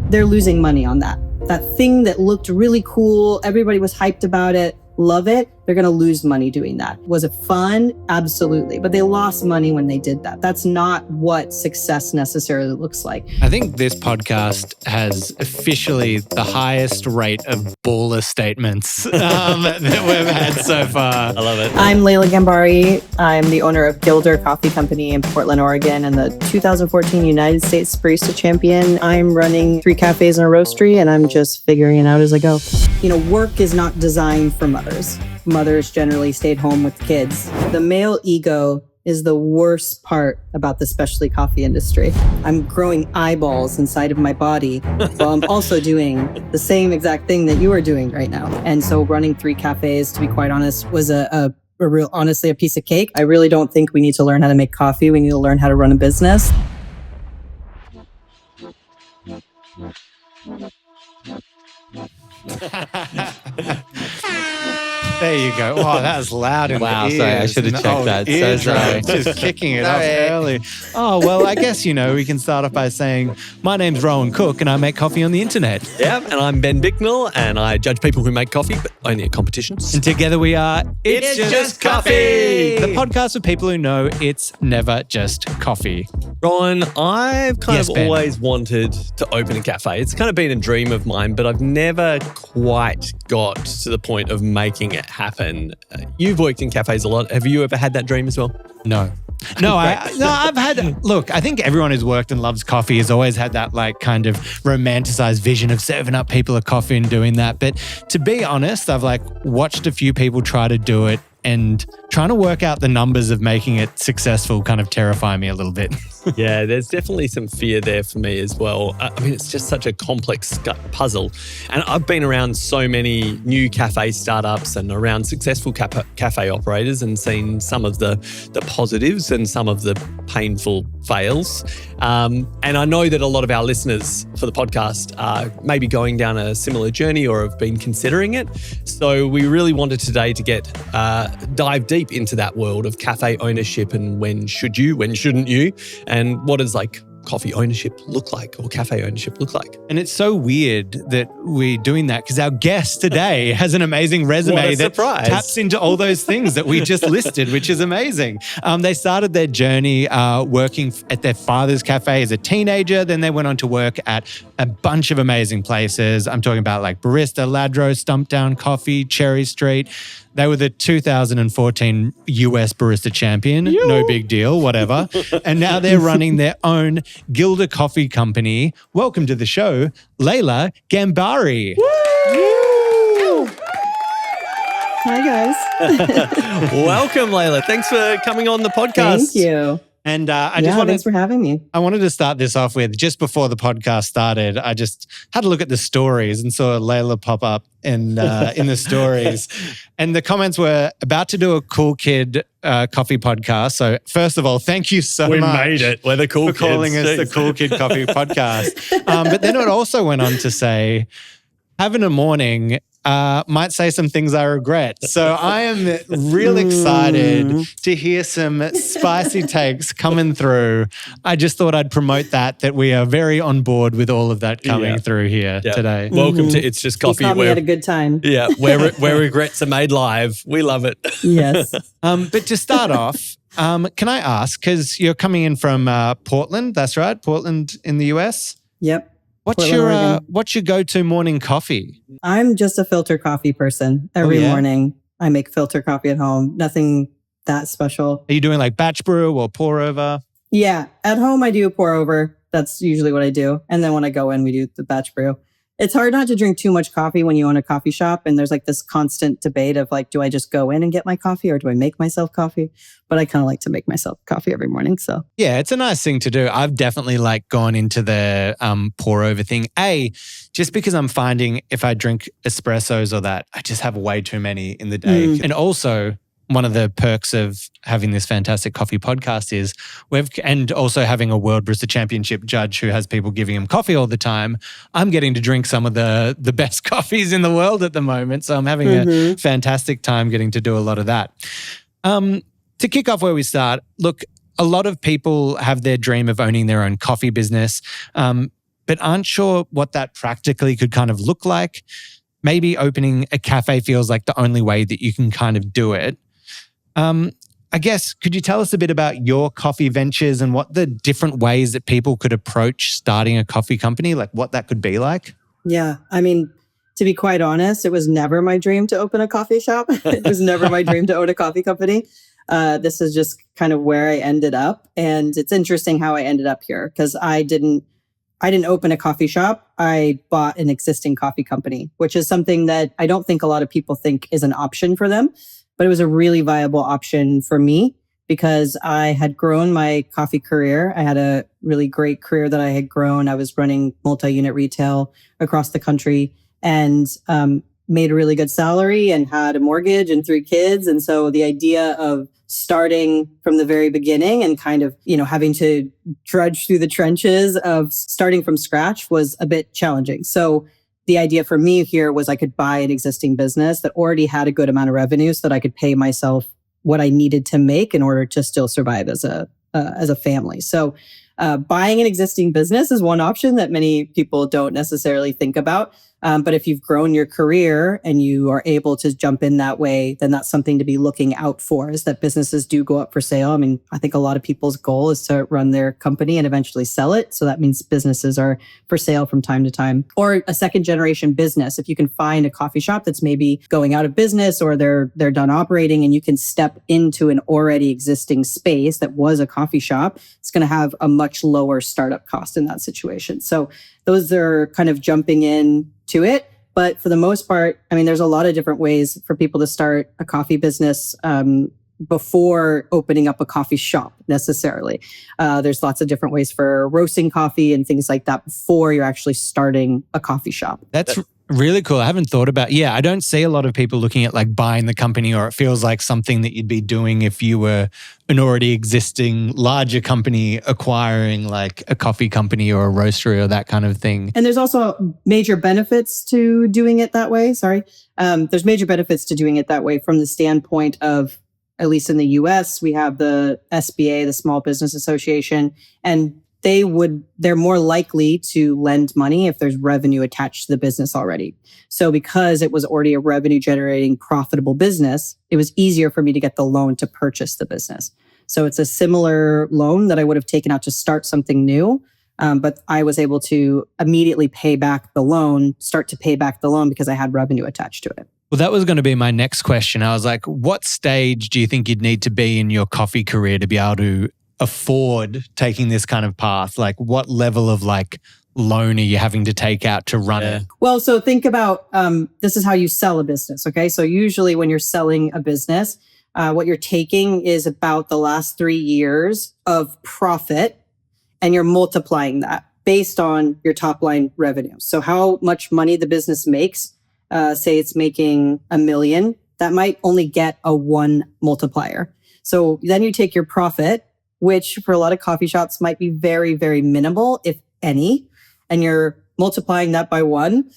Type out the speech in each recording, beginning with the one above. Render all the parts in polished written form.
they're losing money on that. That thing that looked really cool, everybody was hyped about it, love it, they're going to lose money doing that. Was it fun? Absolutely. But they lost money when they did that. That's not what success necessarily looks like. I think this podcast has officially the highest rate of baller statements that we've had so far. I love it. I'm Laila Ghambari. I'm the owner of Gilder Coffee Company in Portland, Oregon, and the 2014 United States Barista Champion. I'm running 3 cafes and a roastery, and I'm just figuring it out as I go. Work is not designed for mothers. Mothers generally stayed home with kids. The male ego is the worst part about the specialty coffee industry. I'm growing eyeballs inside of my body while I'm also doing the same exact thing that you are doing right now. And so running 3 cafes, to be quite honest, was honestly a piece of cake. I really don't think we need to learn how to make coffee. We need to learn how to run a business. There you go. Oh, that was loud in the ears. Sorry, I should have checked that. So sorry. Just kicking it off early. Oh, well, I guess, we can start off by saying, my name's Rowan Cook and I make coffee on the internet. Yeah, and I'm Ben Bicknell and I judge people who make coffee, but only at competitions. And together we are It's Just Coffee! The podcast for people who know it's never just coffee. Rowan, I've kind of Ben. always wanted to open a cafe. It's kind of been a dream of mine, but I've never quite got to the point of making it happen. You've worked in cafes a lot. Have you ever had that dream as well? No, I've had, look, I think everyone who's worked and loves coffee has always had that kind of romanticized vision of serving up people a coffee and doing that. But to be honest, I've watched a few people try to do it, and trying to work out the numbers of making it successful kind of terrify me a little bit. Yeah, there's definitely some fear there for me as well. It's just such a complex puzzle. And I've been around so many new cafe startups and around successful cafe operators and seen some of the positives and some of the painful fails. And I know that a lot of our listeners for the podcast are maybe going down a similar journey or have been considering it. So we really wanted today to get dive deep into that world of cafe ownership and when should you, when shouldn't you, and what does coffee ownership look like or cafe ownership look like. And it's so weird that we're doing that because our guest today has an amazing resume that taps into all those things that we just listed, which is amazing. They started their journey working at their father's cafe as a teenager. Then they went on to work at a bunch of amazing places. I'm talking about Barista, Ladro, Stumptown Coffee, Cherry Street. They were the 2014 US Barista Champion. No big deal, whatever. And now they're running their own Gilder Coffee Company. Welcome to the show, Laila Ghambari. Hi, guys. Welcome, Laila. Thanks for coming on the podcast. Thank you. And thanks for having me. I wanted to start this off with, just before the podcast started, I just had a look at the stories and saw Laila pop up in the stories. And the comments were, about to do a Cool Kid coffee podcast. So first of all, thank you so much. We made it. We're the cool kids. For calling us the Cool Kid Coffee Podcast. But then it also went on to say, having a morning might say some things I regret. So I am real excited to hear some spicy takes coming through. I just thought I'd promote that we are very on board with all of that coming through here today. Welcome to It's Just Coffee. You caught me at a good time. Yeah, where regrets are made live. We love it. Yes. But to start off, can I ask, because you're coming in from Portland, that's right? Portland in the US? Yep. What's your go-to morning coffee? I'm just a filter coffee person. Every morning I make filter coffee at home. Nothing that special. Are you doing batch brew or pour over? Yeah. At home I do a pour over. That's usually what I do. And then when I go in, we do the batch brew. It's hard not to drink too much coffee when you own a coffee shop. And there's this constant debate of do I just go in and get my coffee or do I make myself coffee? But I kind of like to make myself coffee every morning. So yeah, it's a nice thing to do. I've definitely gone into the pour over thing. Just because I'm finding if I drink espressos or that, I just have way too many in the day. And also, one of the perks of having this fantastic coffee podcast is and also having a World Barista Championship judge who has people giving him coffee all the time. I'm getting to drink some of the best coffees in the world at the moment. So I'm having a fantastic time getting to do a lot of that. To kick off where we start, look, a lot of people have their dream of owning their own coffee business. but aren't sure what that practically could kind of look like. Maybe opening a cafe feels like the only way that you can kind of do it. I guess, could you tell us a bit about your coffee ventures and what the different ways that people could approach starting a coffee company, like what that could be like? Yeah. I mean, to be quite honest, it was never my dream to open a coffee shop. It was never my dream to own a coffee company. This is just kind of where I ended up. And it's interesting how I ended up here because I didn't open a coffee shop. I bought an existing coffee company, which is something that I don't think a lot of people think is an option for them. But it was a really viable option for me because I had grown my coffee career. I had a really great career that I had grown. I was running multi-unit retail across the country and made a really good salary and had a mortgage and 3 kids. And so the idea of starting from the very beginning and kind of, having to trudge through the trenches of starting from scratch was a bit challenging. So the idea for me here was I could buy an existing business that already had a good amount of revenue so that I could pay myself what I needed to make in order to still survive as a family. So buying an existing business is one option that many people don't necessarily think about. But if you've grown your career and you are able to jump in that way, then that's something to be looking out for, is that businesses do go up for sale. I mean, I think a lot of people's goal is to run their company and eventually sell it. So that means businesses are for sale from time to time. Or a second generation business. If you can find a coffee shop that's maybe going out of business or they're done operating and you can step into an already existing space that was a coffee shop, it's going to have a much lower startup cost in that situation. So those are kind of jumping in to it. But for the most part, I mean, there's a lot of different ways for people to start a coffee business before opening up a coffee shop necessarily. There's lots of different ways for roasting coffee and things like that before you're actually starting a coffee shop. That's really cool. I haven't thought about, I don't see a lot of people looking at like buying the company, or it feels like something that you'd be doing if you were an already existing larger company acquiring like a coffee company or a roastery or that kind of thing. And there's also major benefits to doing it that way. There's major benefits to doing it that way from the standpoint of, at least in the US, we have the SBA, the Small Business Association, and they're more likely to lend money if there's revenue attached to the business already. So because it was already a revenue generating profitable business, it was easier for me to get the loan to purchase the business. So it's a similar loan that I would have taken out to start something new. But I was able to immediately start to pay back the loan because I had revenue attached to it. Well, that was going to be my next question. I was like, what stage do you think you'd need to be in your coffee career to be able to afford taking this kind of path? Like what level of like loan are you having to take out to run it? Well, so think about, this is how you sell a business. Okay. So usually when you're selling a business, what you're taking is about the last 3 years of profit and you're multiplying that based on your top line revenue. So how much money the business makes, say it's making $1 million, that might only get a 1 multiplier. So then you take your profit, which for a lot of coffee shops might be very, very minimal, if any, and you're multiplying that by 1.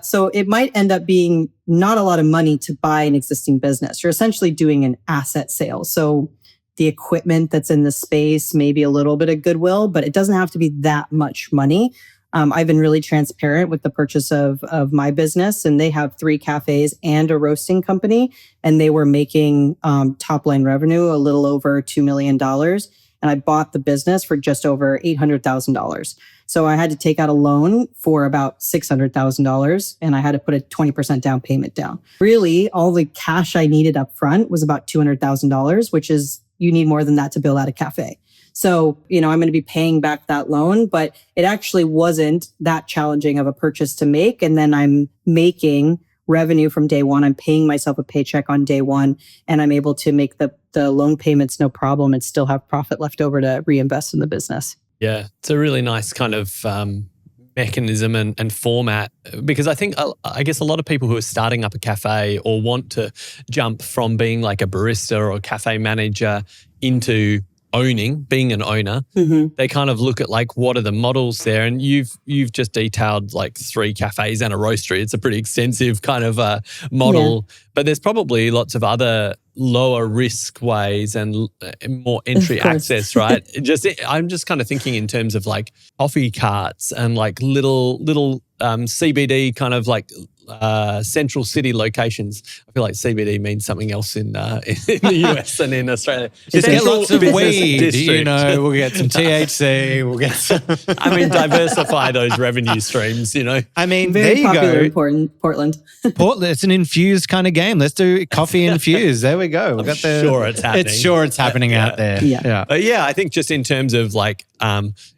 So it might end up being not a lot of money to buy an existing business. You're essentially doing an asset sale. So the equipment that's in the space, maybe a little bit of goodwill, but it doesn't have to be that much money. I've been really transparent with the purchase of my business, and they have 3 cafes and a roasting company, and they were making top line revenue a little over $2 million. And I bought the business for just over $800,000. So I had to take out a loan for about $600,000, and I had to put a 20% down payment down. Really, all the cash I needed up front was about $200,000, which is, you need more than that to build out a cafe. So, I'm going to be paying back that loan, but it actually wasn't that challenging of a purchase to make. And then I'm making revenue from day one. I'm paying myself a paycheck on day one, and I'm able to make the loan payments no problem and still have profit left over to reinvest in the business. Yeah, it's a really nice kind of mechanism and format, because I guess a lot of people who are starting up a cafe or want to jump from being like a barista or a cafe manager into being an owner, they kind of look at like what are the models there, and you've just detailed like 3 cafes and a roastery. It's a pretty extensive kind of model, but there's probably lots of other lower risk ways and more entry access, right? I'm just kind of thinking in terms of like coffee carts and like little CBD kind of like central city locations. I feel like CBD means something else in the US and in Australia. Just get lots of weed, district. We'll get some THC, we'll get some... diversify those revenue streams, I mean, very there you popular go. in Portland. Portland, it's an infused kind of game. Let's do coffee infused. There we go. I'm sure it's happening. It's happening out there. Yeah. But I think just in terms of like,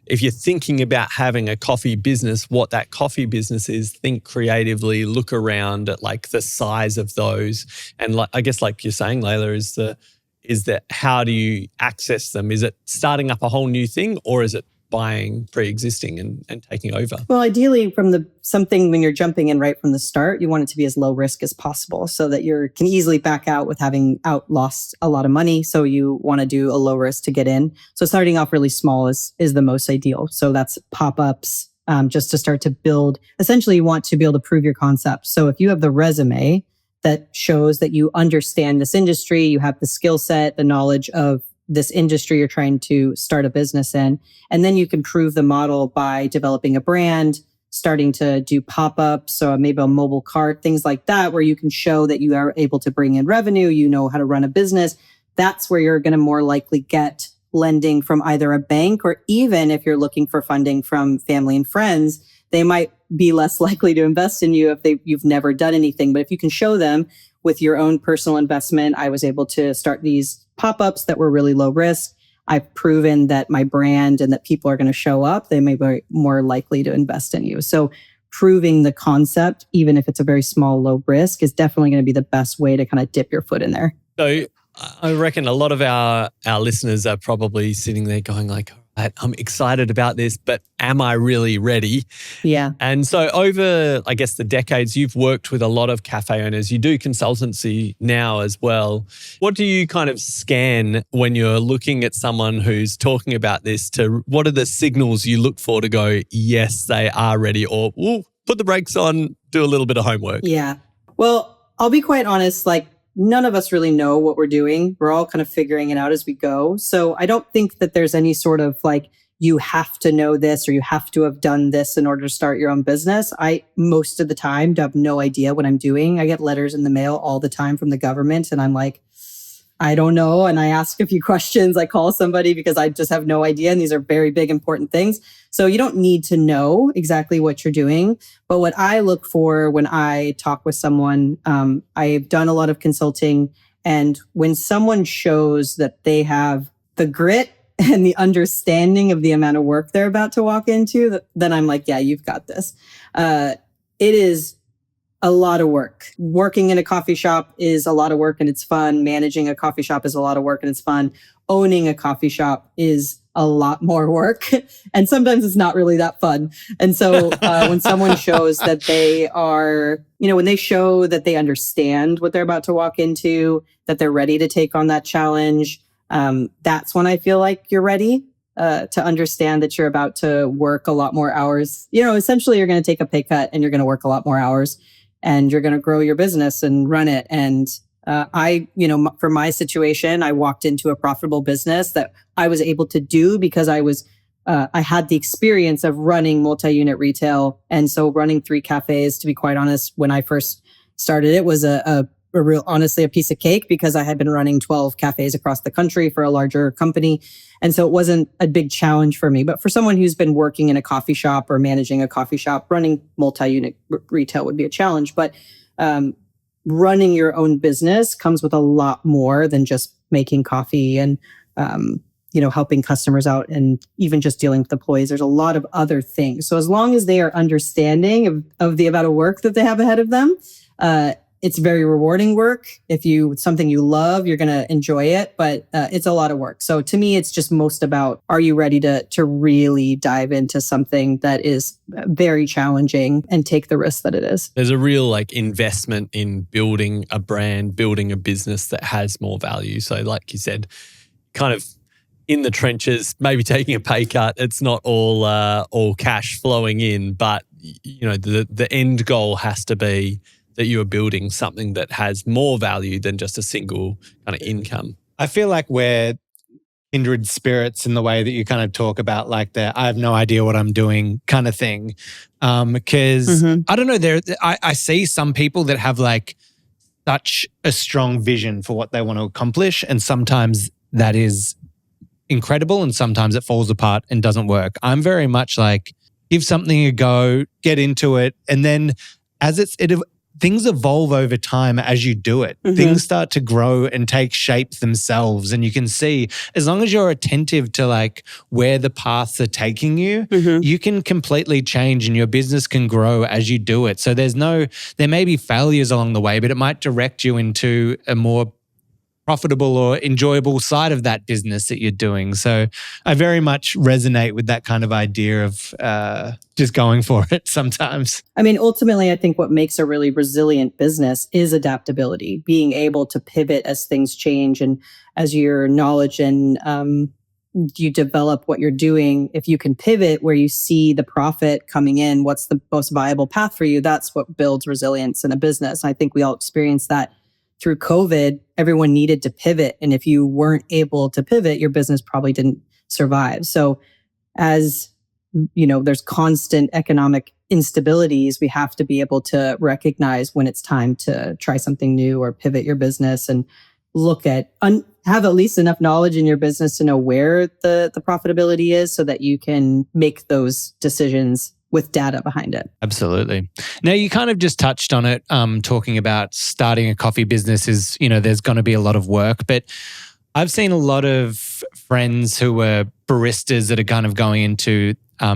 if you're thinking about having a coffee business, what that coffee business is, think creatively, look around at like the size of those. And like, I guess like you're saying, Laila, is that how do you access them? Is it starting up a whole new thing, or is it buying pre-existing and taking over? Well, ideally from something when you're jumping in right from the start, you want it to be as low risk as possible so that you can easily back out with having lost a lot of money. So you want to do a low risk to get in. So starting off really small is the most ideal. So that's pop-ups, just to start to build. Essentially, you want to be able to prove your concept. So if you have the resume that shows that you understand this industry, you have the skill set, the knowledge of this industry you're trying to start a business in. And then you can prove the model by developing a brand, starting to do pop-ups, so maybe a mobile cart, things like that, where you can show that you are able to bring in revenue, you know how to run a business. That's where you're going to more likely get lending from either a bank, or even if you're looking for funding from family and friends, they might be less likely to invest in you if you've never done anything. But if you can show them with your own personal investment, I was able to start these pop-ups that were really low risk. I've proven that my brand and that people are going to show up. They may be more likely to invest in you. So proving the concept, even if it's a very small, low risk, is definitely going to be the best way to kind of dip your foot in there. So I reckon a lot of our listeners are probably sitting there going like, I'm excited about this, but am I really ready? Yeah. And so over, I guess, the decades, you've worked with a lot of cafe owners. You do consultancy now as well. What do you kind of scan when you're looking at someone who's talking about this? What are the signals you look for to go, yes, they are ready, or put the brakes on, do a little bit of homework? Yeah. Well, I'll be quite honest, like, none of us really know what we're doing. We're all kind of figuring it out as we go. So I don't think that there's any sort of like, you have to know this or you have to have done this in order to start your own business. I, most of the time, have no idea what I'm doing. I get letters in the mail all the time from the government and I'm like, I don't know. And I ask a few questions. I call somebody because I just have no idea. And these are very big, important things. So you don't need to know exactly what you're doing. But what I look for when I talk with someone, I've done a lot of consulting. And when someone shows that they have the grit and the understanding of the amount of work they're about to walk into, then I'm like, yeah, you've got this. It is a lot of work. Working in a coffee shop is a lot of work and it's fun. Managing a coffee shop is a lot of work and it's fun. Owning a coffee shop is a lot more work. And sometimes it's not really that fun. And so when someone shows that they are, when they show that they understand what they're about to walk into, that they're ready to take on that challenge, that's when I feel like you're ready. To understand that you're about to work a lot more hours. Essentially you're going to take a pay cut and you're going to work a lot more hours. And you're going to grow your business and run it. And for my situation, I walked into a profitable business that I was able to do because I had the experience of running multi-unit retail. And so running 3 cafes, to be quite honest, when I first started, it was honestly a piece of cake because I had been running 12 cafes across the country for a larger company. And so it wasn't a big challenge for me. But for someone who's been working in a coffee shop or managing a coffee shop, running multi-unit retail would be a challenge. But running your own business comes with a lot more than just making coffee and, helping customers out and even just dealing with employees. There's a lot of other things. So as long as they are understanding of the amount of work that they have ahead of them, it's very rewarding work. If it's something you love, you're going to enjoy it, but it's a lot of work. So to me, it's just most about, are you ready to really dive into something that is very challenging and take the risk that it is? There's a real investment in building a brand, building a business that has more value. So like you said, kind of in the trenches, maybe taking a pay cut. It's not all cash flowing in, but the end goal has to be that you are building something that has more value than just a single kind of income. I feel like we're kindred spirits in the way that you kind of talk about like the I have no idea what I'm doing kind of thing. Because I don't know, I see some people that have like such a strong vision for what they want to accomplish, and sometimes that is incredible and sometimes it falls apart and doesn't work. I'm very much like, give something a go, get into it, and then as things evolve over time as you do it. Things start to grow and take shape themselves, and you can see as long as you're attentive to like where the paths are taking you, you can completely change and your business can grow as you do it. So there may be failures along the way, but it might direct you into a more profitable or enjoyable side of that business that you're doing. So I very much resonate with that kind of idea of just going for it sometimes. I mean, ultimately, I think what makes a really resilient business is adaptability, being able to pivot as things change and as your knowledge and you develop what you're doing. If you can pivot where you see the profit coming in, what's the most viable path for you, that's what builds resilience in a business. I think we all experienced that through COVID. Everyone needed to pivot. And if you weren't able to pivot, your business probably didn't survive. So as there's constant economic instabilities, we have to be able to recognize when it's time to try something new or pivot your business and look at, have at least enough knowledge in your business to know where the profitability is so that you can make those decisions with data behind it. Absolutely. Now, you kind of just touched on it, talking about starting a coffee business is, there's going to be a lot of work, but I've seen a lot of friends who were baristas that are kind of going into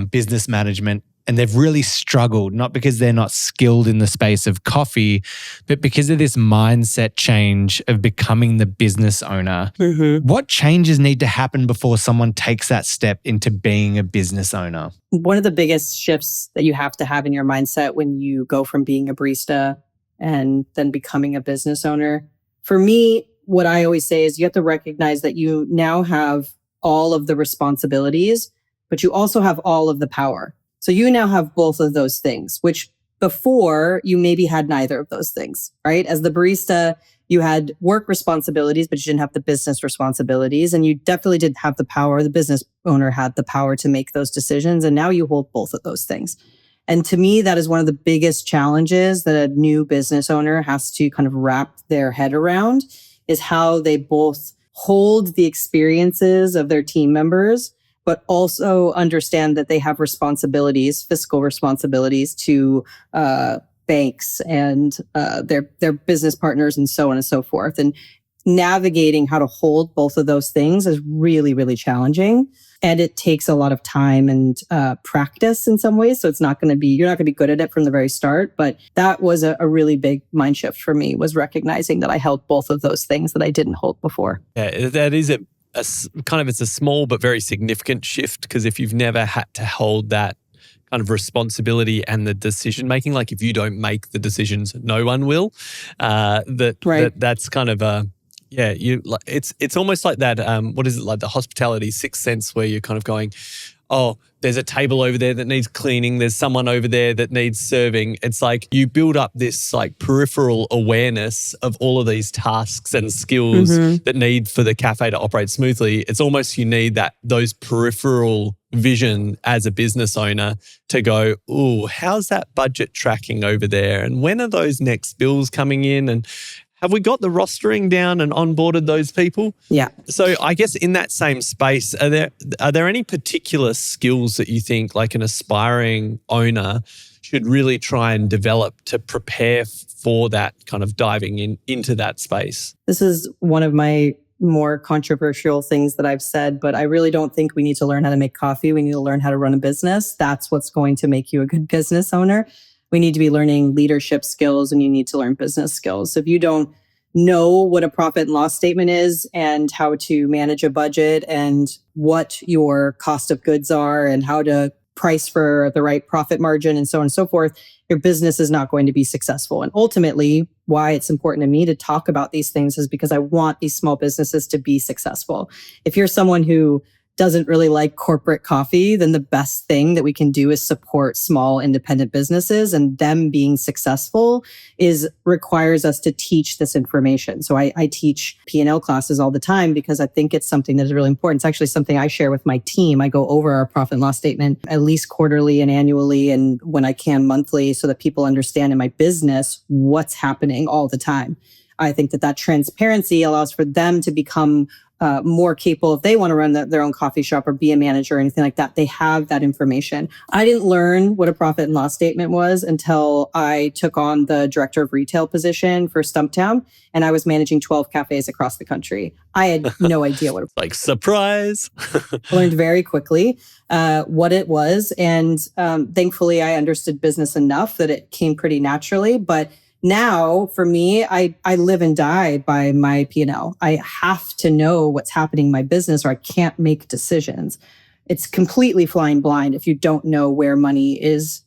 business management, and they've really struggled, not because they're not skilled in the space of coffee, but because of this mindset change of becoming the business owner. What changes need to happen before someone takes that step into being a business owner? One of the biggest shifts that you have to have in your mindset when you go from being a barista and then becoming a business owner, for me, what I always say is you have to recognize that you now have all of the responsibilities, but you also have all of the power. So you now have both of those things, which before you maybe had neither of those things, right? As the barista, you had work responsibilities, but you didn't have the business responsibilities. And you definitely didn't have the power. The business owner had the power to make those decisions. And now you hold both of those things. And to me, that is one of the biggest challenges that a new business owner has to kind of wrap their head around, is how they both hold the experiences of their team members, but also understand that they have responsibilities, fiscal responsibilities to banks and their business partners and so on and so forth. And navigating how to hold both of those things is really, really challenging. And it takes a lot of time and practice in some ways. So you're not going to be good at it from the very start. But that was a really big mind shift for me, was recognizing that I held both of those things that I didn't hold before. Yeah, that is it's a small but very significant shift, because if you've never had to hold that kind of responsibility and the decision making, like if you don't make the decisions, no one will. That's kind of it's almost like that. What is it, like the hospitality sixth sense, where you're kind of going, oh, there's a table over there that needs cleaning. There's someone over there that needs serving. It's like you build up this like peripheral awareness of all of these tasks and skills that need for the cafe to operate smoothly. It's almost you need those peripheral vision as a business owner to go, oh, how's that budget tracking over there? And when are those next bills coming in? And have we got the rostering down and onboarded those people? Yeah. So I guess in that same space, are there any particular skills that you think like an aspiring owner should really try and develop to prepare for that kind of diving into that space? This is one of my more controversial things that I've said, but I really don't think we need to learn how to make coffee. We need to learn how to run a business. That's what's going to make you a good business owner. We need to be learning leadership skills, and you need to learn business skills. So if you don't know what a profit and loss statement is and how to manage a budget and what your cost of goods are and how to price for the right profit margin and so on and so forth, your business is not going to be successful. And ultimately, why it's important to me to talk about these things is because I want these small businesses to be successful. If you're someone who doesn't really like corporate coffee, then the best thing that we can do is support small independent businesses, and them being successful requires us to teach this information. So I teach P&L classes all the time because I think it's something that is really important. It's actually something I share with my team. I go over our profit and loss statement at least quarterly and annually, and when I can monthly, so that people understand in my business what's happening all the time. I think that transparency allows for them to become more capable if they want to run their own coffee shop or be a manager or anything like that. They have that information. I didn't learn what a profit and loss statement was until I took on the director of retail position for Stumptown, and I was managing 12 cafes across the country. I had no idea what it was. Like, surprise. I learned very quickly what it was. And thankfully, I understood business enough that it came pretty naturally. But now, for me, I live and die by my P&L. I have to know what's happening in my business or I can't make decisions. It's completely flying blind if you don't know where money is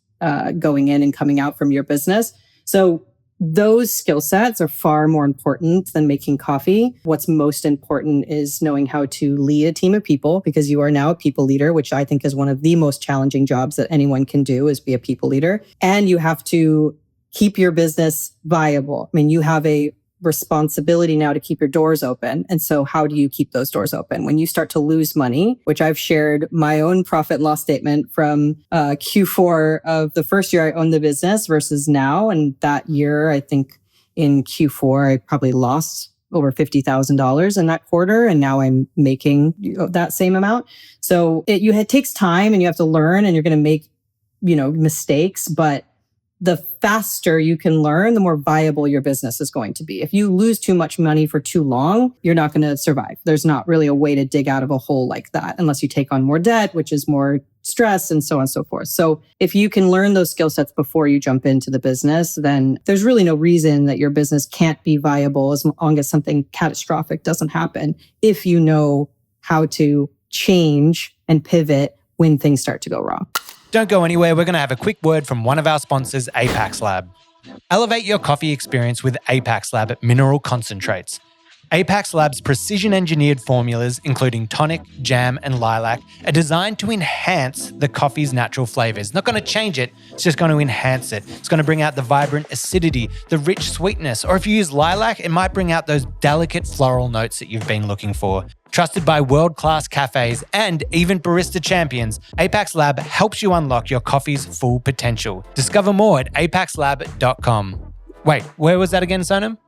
going in and coming out from your business. So those skill sets are far more important than making coffee. What's most important is knowing how to lead a team of people, because you are now a people leader, which I think is one of the most challenging jobs that anyone can do, is be a people leader. And you have to keep your business viable. I mean, you have a responsibility now to keep your doors open. And so how do you keep those doors open? When you start to lose money, which I've shared my own profit and loss statement from Q4 of the first year I owned the business versus now. And that year, I think in Q4, I probably lost over $50,000 in that quarter. And now I'm making that same amount. So it takes time, and you have to learn, and you're going to make, mistakes, but the faster you can learn, the more viable your business is going to be. If you lose too much money for too long, you're not going to survive. There's not really a way to dig out of a hole like that unless you take on more debt, which is more stress, and so on and so forth. So if you can learn those skill sets before you jump into the business, then there's really no reason that your business can't be viable as long as something catastrophic doesn't happen, if you know how to change and pivot when things start to go wrong. Don't go anywhere. We're going to have a quick word from one of our sponsors, Apax Lab. Elevate your coffee experience with Apax Lab mineral concentrates. Apax Lab's precision-engineered formulas, including tonic, jam, and lilac, are designed to enhance the coffee's natural flavors. Not going to change it, it's just going to enhance it. It's going to bring out the vibrant acidity, the rich sweetness, or if you use lilac, it might bring out those delicate floral notes that you've been looking for. Trusted by world-class cafes and even barista champions, Apax Lab helps you unlock your coffee's full potential. Discover more at apaxlab.com. Wait, where was that again, Sonam?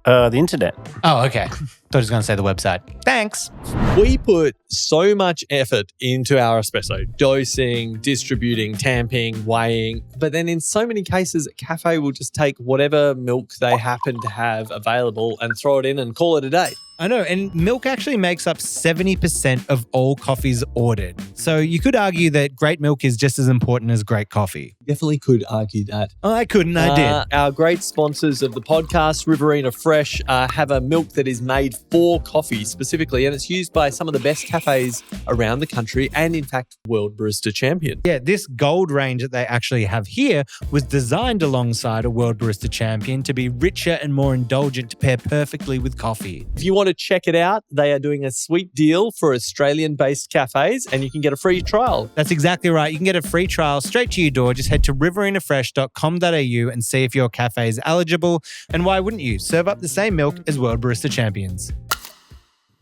The internet. Oh, okay. Thought I was going to say the website. Thanks. We put so much effort into our espresso, dosing, distributing, tamping, weighing. But then in so many cases, a cafe will just take whatever milk they happen to have available and throw it in and call it a day. I know, and milk actually makes up 70% of all coffees ordered. So you could argue that great milk is just as important as great coffee. Definitely could argue that. Oh, I couldn't, I did. Our great sponsors of the podcast, Riverina Fresh, have a milk that is made for coffee specifically, and it's used by some of the best cafes around the country and, in fact, World Barista Champion. Yeah, this gold range that they actually have here was designed alongside a World Barista Champion to be richer and more indulgent to pair perfectly with coffee. If you want to check it out, they are doing a sweet deal for Australian-based cafes, and you can get a free trial. That's exactly right. You can get a free trial straight to your door. Just head to riverinafresh.com.au and see if your cafe is eligible. And why wouldn't you? Serve up the same milk as World Barista Champions.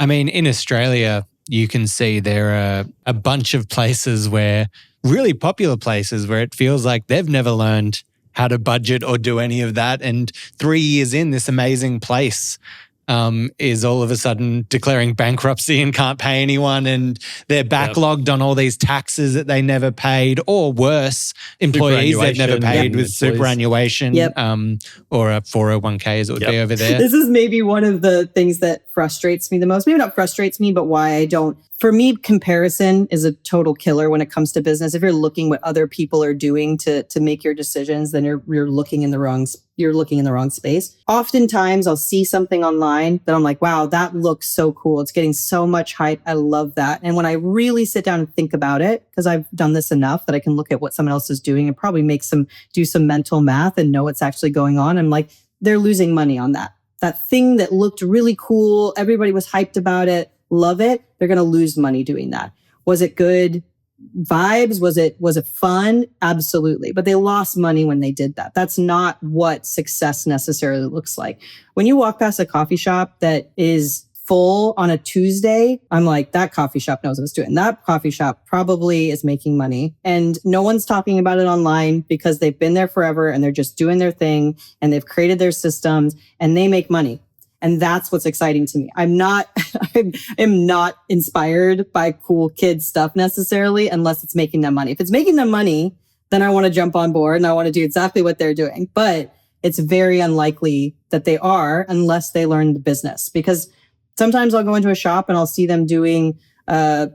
I mean, in Australia, you can see there are a bunch of places really popular places where it feels like they've never learned how to budget or do any of that. And 3 years in, this amazing place is all of a sudden declaring bankruptcy and can't pay anyone, and they're backlogged on all these taxes that they never paid, or worse, employees they've never paid with superannuation or a 401k as it would be over there. This is maybe one of the things that frustrates me the most. Maybe not frustrates me, but why I don't. For me, comparison is a total killer when it comes to business. If you're looking what other people are doing to make your decisions, then you're looking in the wrong space. Oftentimes, I'll see something online that I'm like, wow, that looks so cool. It's getting so much hype. I love that. And when I really sit down and think about it, because I've done this enough that I can look at what someone else is doing and probably do some mental math and know what's actually going on, I'm like, they're losing money on that. That thing that looked really cool, everybody was hyped about it, love it, they're going to lose money doing that. Was it good vibes? Was it fun? Absolutely. But they lost money when they did that. That's not what success necessarily looks like. When you walk past a coffee shop that is full on a Tuesday, I'm like, that coffee shop knows what it's doing. That coffee shop probably is making money. And no one's talking about it online because they've been there forever and they're just doing their thing and they've created their systems and they make money. And that's what's exciting to me. I'm not inspired by cool kids stuff necessarily unless it's making them money. If it's making them money, then I want to jump on board and I want to do exactly what they're doing. But it's very unlikely that they are unless they learn the business. Because sometimes I'll go into a shop and I'll see them doing, a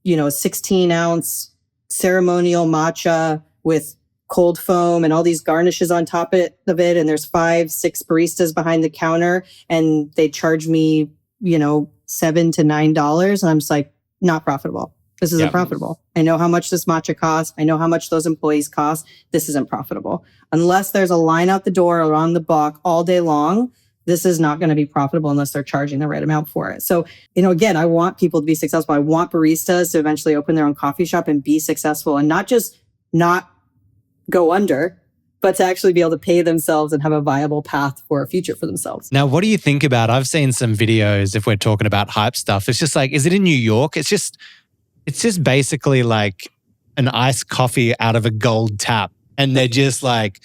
16-ounce ceremonial matcha with cold foam and all these garnishes on top of it. And there's 5-6 baristas behind the counter and they charge me, $7 to $9. And I'm just like, not profitable. This isn't profitable. I know how much this matcha costs. I know how much those employees cost. This isn't profitable. Unless there's a line out the door around the block all day long, this is not going to be profitable unless they're charging the right amount for it. So, again, I want people to be successful. I want baristas to eventually open their own coffee shop and be successful and not just not go under, but to actually be able to pay themselves and have a viable path for a future for themselves. Now, what do you think about, I've seen some videos, if we're talking about hype stuff, it's just like, is it in New York? It's just basically like an iced coffee out of a gold tap. And they're just like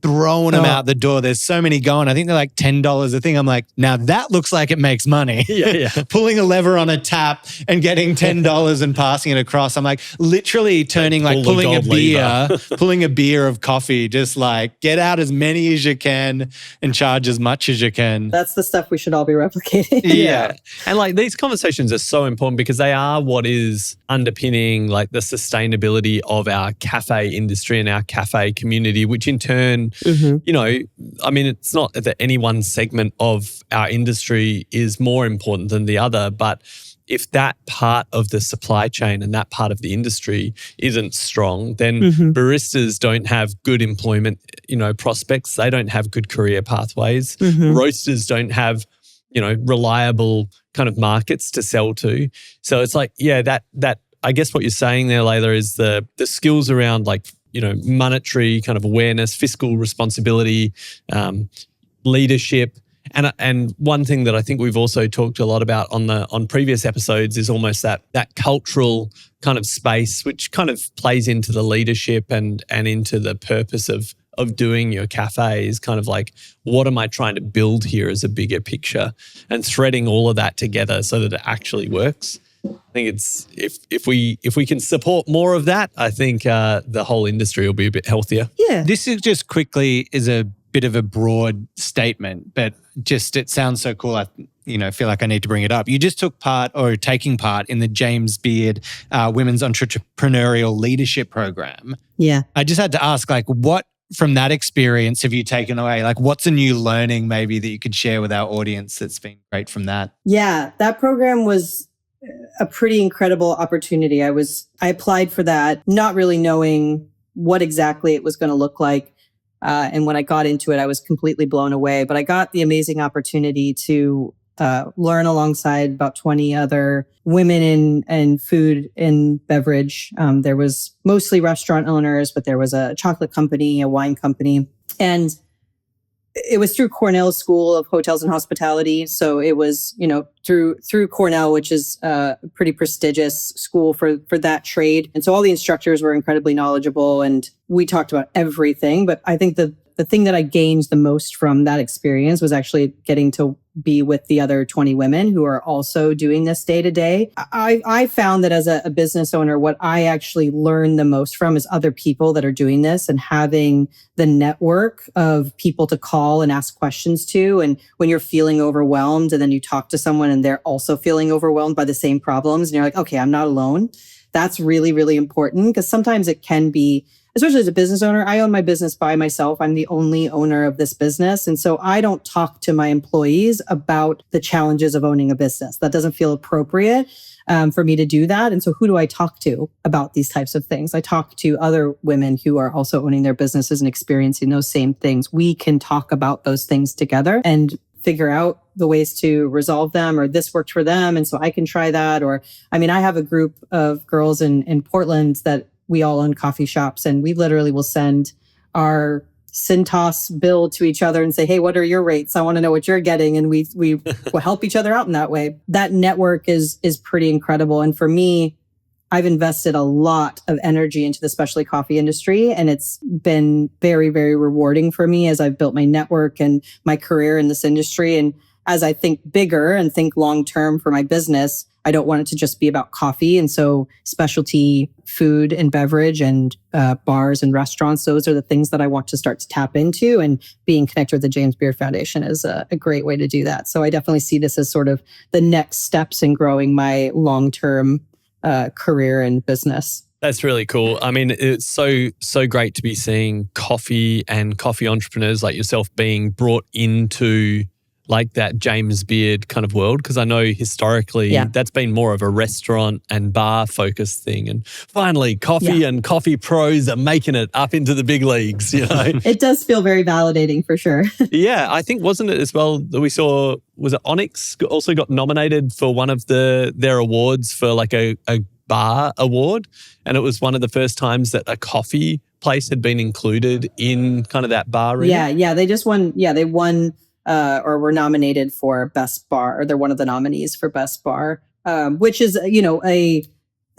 throwing them out the door. There's so many going. I think they're like $10 a thing. I'm like, now that looks like it makes money. Yeah. Pulling a lever on a tap and getting $10 and passing it across. I'm like literally turning like pulling a beer of coffee, just like get out as many as you can and charge as much as you can. That's the stuff we should all be replicating. Yeah. And like these conversations are so important because they are what is underpinning like the sustainability of our cafe industry and our cafe community, which in turn, it's not that any one segment of our industry is more important than the other, but if that part of the supply chain and that part of the industry isn't strong, then baristas don't have good employment, prospects. They don't have good career pathways. Roasters don't have, reliable kind of markets to sell to. So it's like, that I guess what you're saying there, Laila, is the skills around like, monetary kind of awareness, fiscal responsibility, leadership. And one thing that I think we've also talked a lot about on previous episodes is almost that cultural kind of space, which kind of plays into the leadership and into the purpose of doing your cafe is kind of like, what am I trying to build here as a bigger picture, and threading all of that together so that it actually works. I think it's if we can support more of that, I think the whole industry will be a bit healthier. Yeah. This is just quickly is a bit of a broad statement, but just it sounds so cool. I feel like I need to bring it up. You just taking part in the James Beard Women's Entrepreneurial Leadership Program. Yeah. I just had to ask, like, what from that experience have you taken away? Like, what's a new learning maybe that you could share with our audience that's been great from that? Yeah, that program was a pretty incredible opportunity. I applied for that, not really knowing what exactly it was going to look like. And when I got into it, I was completely blown away. But I got the amazing opportunity to learn alongside about 20 other women in food and beverage. There was mostly restaurant owners, but there was a chocolate company, a wine company. And it was through Cornell School of Hotels and Hospitality. So it was, through Cornell, which is a pretty prestigious school for that trade. And so all the instructors were incredibly knowledgeable and we talked about everything. But I think the thing that I gained the most from that experience was actually getting to be with the other 20 women who are also doing this day to day. I found that as a business owner, what I actually learned the most from is other people that are doing this and having the network of people to call and ask questions to. And when you're feeling overwhelmed and then you talk to someone and they're also feeling overwhelmed by the same problems and you're like, okay, I'm not alone. That's really, really important because sometimes it can be, especially as a business owner, I own my business by myself. I'm the only owner of this business. And so I don't talk to my employees about the challenges of owning a business. That doesn't feel appropriate for me to do that. And so who do I talk to about these types of things? I talk to other women who are also owning their businesses and experiencing those same things. We can talk about those things together and figure out the ways to resolve them, or this worked for them, and so I can try that. Or, I mean, I have a group of girls in Portland that we all own coffee shops, and we literally will send our Cintas bill to each other and say, hey, what are your rates? I want to know what you're getting. And we will help each other out in that way. That network is pretty incredible. And for me, I've invested a lot of energy into the specialty coffee industry, and it's been very, very rewarding for me as I've built my network and my career in this industry. And as I think bigger and think long-term for my business, I don't want it to just be about coffee. And so specialty food and beverage and bars and restaurants, those are the things that I want to start to tap into. And being connected with the James Beard Foundation is a great way to do that. So I definitely see this as sort of the next steps in growing my long-term career and business. That's really cool. I mean, it's so great to be seeing coffee and coffee entrepreneurs like yourself being brought into like that James Beard kind of world, because I know historically that's been more of a restaurant and bar focused thing. And finally, coffee and coffee pros are making it up into the big leagues, you know. It does feel very validating for sure. Yeah, I think wasn't it as well that we saw, was it Onyx also got nominated for one of their awards for like a bar award, and it was one of the first times that a coffee place had been included in kind of that bar ring. Yeah, they just won. Yeah, they won or were nominated for Best Bar, or they're one of the nominees for Best Bar, which is, you know, a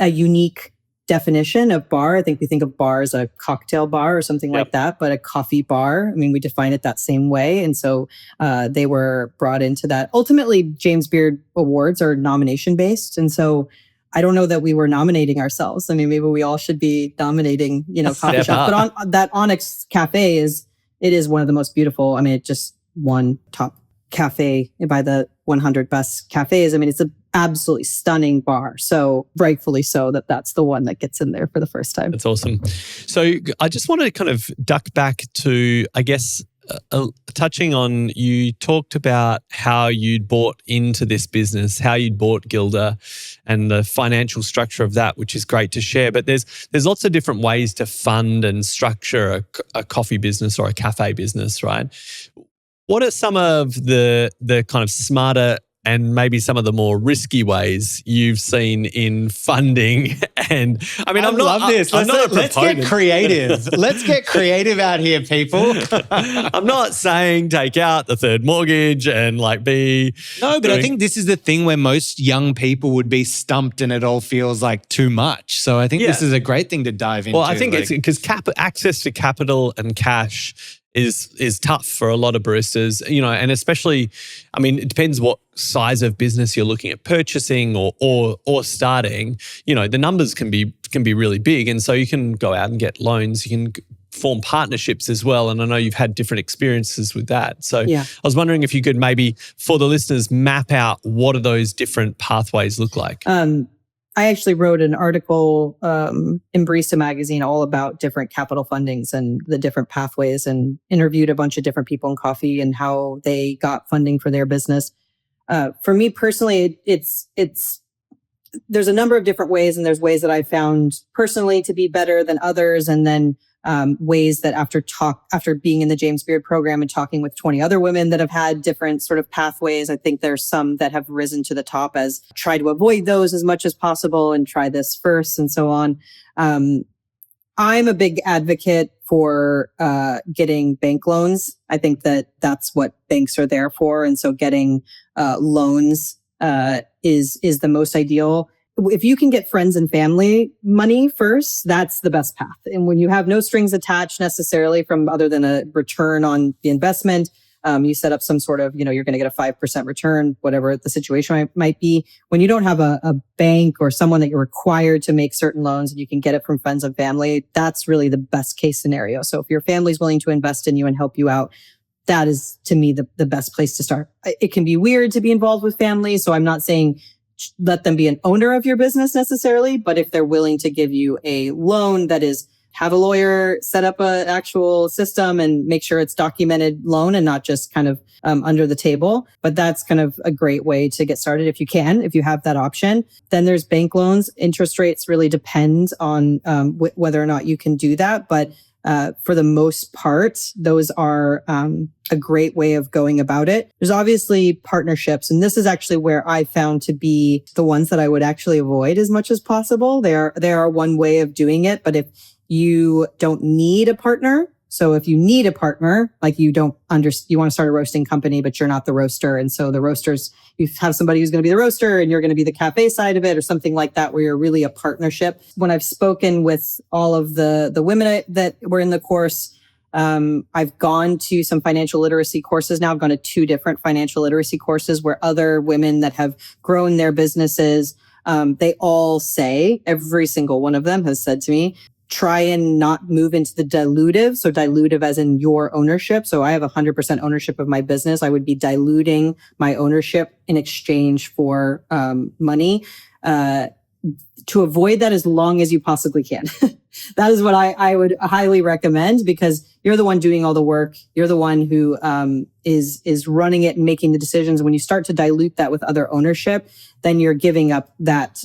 unique definition of bar. I think we think of bar as a cocktail bar or something like that, but a coffee bar, I mean, we define it that same way. And so they were brought into that. Ultimately, James Beard Awards are nomination based. And so I don't know that we were nominating ourselves. I mean, maybe we all should be nominating, you know, coffee shops. But on that Onyx Cafe is one of the most beautiful. I mean, it just won top cafe by the 100 best cafes. I mean, it's an absolutely stunning bar. So rightfully so that's the one that gets in there for the first time. That's awesome. So I just want to kind of duck back to, I guess, touching on, you talked about how you'd bought into this business, how you'd bought Gilder and the financial structure of that, which is great to share. But there's lots of different ways to fund and structure a coffee business or a cafe business, right? What are some of the kind of smarter and maybe some of the more risky ways you've seen in funding? And I mean, love this. Let's get creative. Let's get creative out here, people. I'm not saying take out the third mortgage and like be... No, but I think this is the thing where most young people would be stumped and it all feels like too much. So I think this is a great thing to dive into. Well, I think it's because access to capital and cash is tough for a lot of baristas, you know, and especially, I mean, it depends what size of business you're looking at purchasing or starting. You know, the numbers can be really big, and so you can go out and get loans. You can form partnerships as well, and I know you've had different experiences with that. So I was wondering if you could maybe, for the listeners, map out what do those different pathways look like. I actually wrote an article in Barista Magazine all about different capital fundings and the different pathways, and interviewed a bunch of different people in coffee and how they got funding for their business. For me personally, there's a number of different ways, and there's ways that I found personally to be better than others, and then ways that after being in the James Beard program and talking with 20 other women that have had different sort of pathways, I think there's some that have risen to the top as try to avoid those as much as possible and try this first and so on. I'm a big advocate for getting bank loans. I think that that's what banks are there for. And so getting loans is the most ideal. If you can get friends and family money first, that's the best path. And when you have no strings attached necessarily from other than a return on the investment, you set up some sort of, you know, you're going to get a 5% return, whatever the situation might be. When you don't have a bank or someone that you're required to make certain loans and you can get it from friends and family, that's really the best case scenario. So if your family's willing to invest in you and help you out, that is, to me, the best place to start. It can be weird to be involved with family, so I'm not saying let them be an owner of your business necessarily, but if they're willing to give you a loan that is have a lawyer set up an actual system and make sure it's documented loan and not just kind of under the table. But that's kind of a great way to get started if you have that option. Then there's bank loans. Interest rates really depend on whether or not you can do that. But for the most part, those are a great way of going about it. There's obviously partnerships, and this is actually where I found to be the ones that I would actually avoid as much as possible. They are one way of doing it, but if you don't need a partner, so if you need a partner, like you want to start a roasting company, but you're not the roaster. And so the roasters, you have somebody who's going to be the roaster and you're going to be the cafe side of it or something like that, where you're really a partnership. When I've spoken with all of the women that were in the course, I've gone to some financial literacy courses now. I've gone to 2 different financial literacy courses where other women that have grown their businesses, they all say, every single one of them has said to me, try and not move into the dilutive. So dilutive as in your ownership. So I have 100% ownership of my business. I would be diluting my ownership in exchange for money. To avoid that as long as you possibly can. That is what I would highly recommend, because you're the one doing all the work. You're the one who is running it and making the decisions. When you start to dilute that with other ownership, then you're giving up that,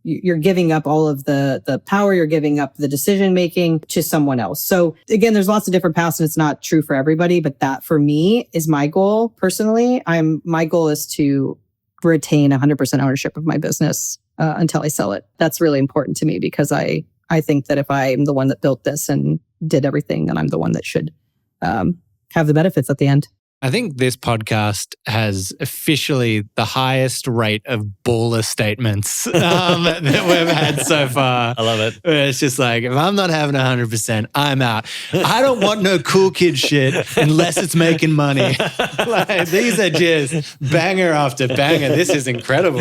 you're giving up all of the power, you're giving up the decision making to someone else. So again, there's lots of different paths and it's not true for everybody, but that for me is my goal personally. My goal is to retain 100% ownership of my business until I sell it. That's really important to me, because I think that if I'm the one that built this and did everything, then I'm the one that should have the benefits at the end. I think this podcast has officially the highest rate of baller statements that we've had so far. I love it. It's just like, if I'm not having 100%, I'm out. I don't want no cool kid shit unless it's making money. Like, these are just banger after banger. This is incredible.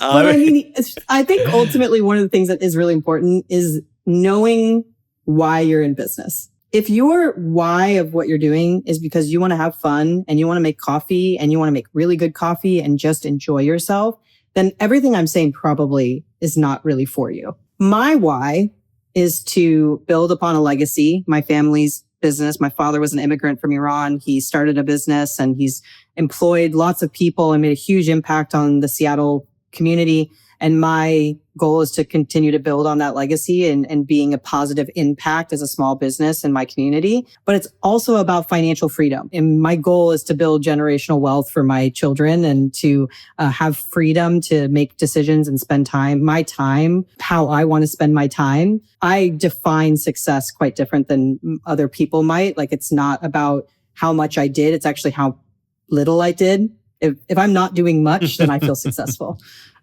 But I mean, I think ultimately one of the things that is really important is knowing why you're in business. If your why of what you're doing is because you want to have fun and you want to make coffee and you want to make really good coffee and just enjoy yourself, then everything I'm saying probably is not really for you. My why is to build upon a legacy, my family's business. My father was an immigrant from Iran. He started a business and he's employed lots of people and made a huge impact on the Seattle community. And my goal is to continue to build on that legacy and being a positive impact as a small business in my community. But it's also about financial freedom. And my goal is to build generational wealth for my children and to have freedom to make decisions and spend my time, how I want to spend my time. I define success quite different than other people might. Like, it's not about how much I did. It's actually how little I did. If I'm not doing much, then I feel successful.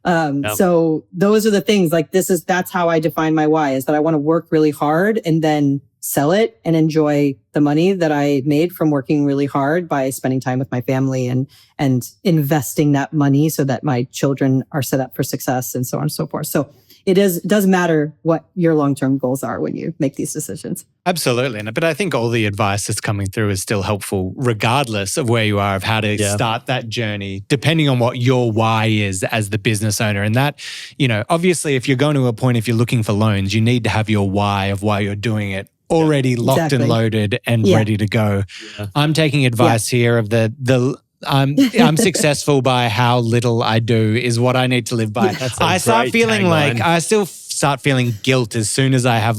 So those are the things, like, that's how I define my why, is that I want to work really hard and then sell it and enjoy the money that I made from working really hard by spending time with my family and investing that money so that my children are set up for success and so on and so forth. So it does matter what your long-term goals are when you make these decisions. Absolutely. But I think all the advice that's coming through is still helpful, regardless of where you are, of how to start that journey, depending on what your why is as the business owner. And that, obviously, if you're going to a point, if you're looking for loans, you need to have your why of why you're doing it already locked and loaded and ready to go. Yeah. I'm taking advice here of I'm successful by how little I do is what I need to live by. I start feeling tagline. I still start feeling guilt as soon as I have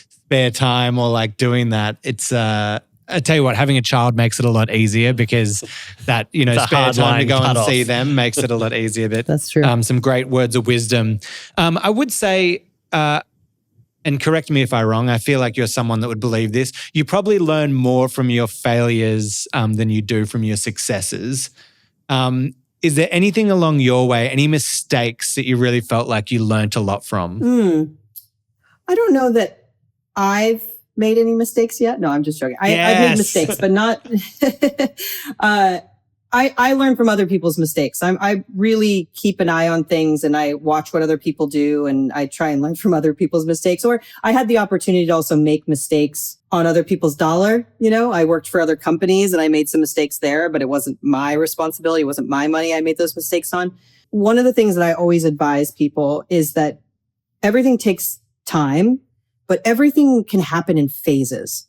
spare time or doing that. It's I tell you what, having a child makes it a lot easier, because that spare time to go and see them makes it a lot easier. But that's true. Some great words of wisdom. I would say. And correct me if I'm wrong, I feel like you're someone that would believe this. You probably learn more from your failures than you do from your successes. Is there anything along your way, any mistakes that you really felt like you learned a lot from? I don't know that I've made any mistakes yet. No, I'm just joking. I've made mistakes, but not... I learn from other people's mistakes. I really keep an eye on things and I watch what other people do and I try and learn from other people's mistakes. Or I had the opportunity to also make mistakes on other people's dollar. I worked for other companies and I made some mistakes there, but it wasn't my responsibility. It wasn't my money I made those mistakes on. One of the things that I always advise people is that everything takes time, but everything can happen in phases.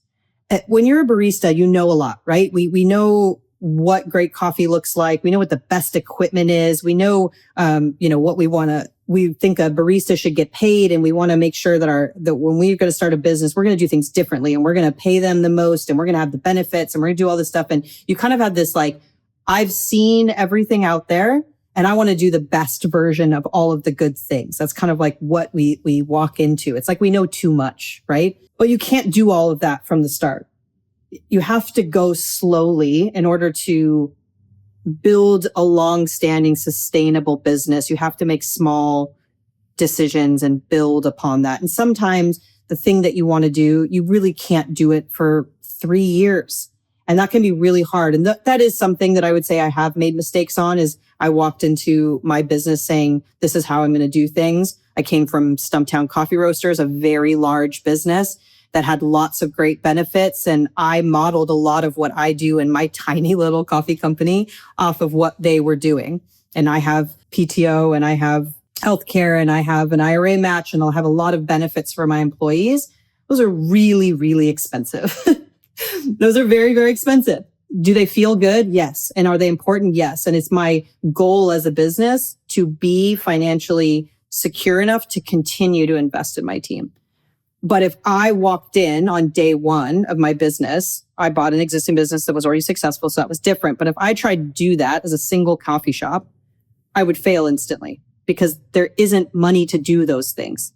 When you're a barista, you know a lot, right? We know what great coffee looks like. We know what the best equipment is. We know, what we think a barista should get paid, and we want to make sure that when we're going to start a business, we're going to do things differently, and we're going to pay them the most, and we're going to have the benefits, and we're going to do all this stuff. And you kind of have this I've seen everything out there, and I want to do the best version of all of the good things. That's kind of like what we walk into. It's like we know too much, right? But you can't do all of that from the start. You have to go slowly in order to build a long-standing, sustainable business. You have to make small decisions and build upon that. And sometimes the thing that you want to do, you really can't do it for 3 years. And that can be really hard. And that is something that I would say I have made mistakes on, is I walked into my business saying, this is how I'm going to do things. I came from Stumptown Coffee Roasters, a very large business that had lots of great benefits. And I modeled a lot of what I do in my tiny little coffee company off of what they were doing. And I have PTO, and I have healthcare, and I have an IRA match, and I'll have a lot of benefits for my employees. Those are really, really expensive. Those are very, very expensive. Do they feel good? Yes. And are they important? Yes. And it's my goal as a business to be financially secure enough to continue to invest in my team. But if I walked in on day one of my business, I bought an existing business that was already successful, so that was different. But if I tried to do that as a single coffee shop, I would fail instantly, because there isn't money to do those things.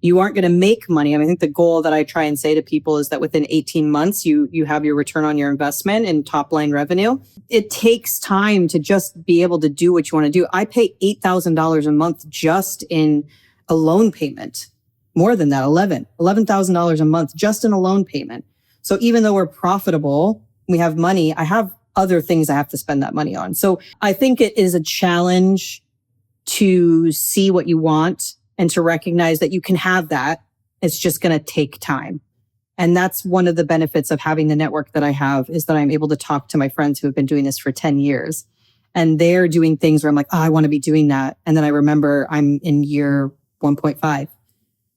You aren't going to make money. I think the goal that I try and say to people is that within 18 months, you have your return on your investment in top line revenue. It takes time to just be able to do what you want to do. I pay $8,000 a month just in a loan payment. More than that, $11,000 a month just in a loan payment. So even though we're profitable, we have money, I have other things I have to spend that money on. So I think it is a challenge to see what you want and to recognize that you can have that. It's just going to take time. And that's one of the benefits of having the network that I have, is that I'm able to talk to my friends who have been doing this for 10 years. And they're doing things where I'm like, I want to be doing that. And then I remember I'm in year 1.5.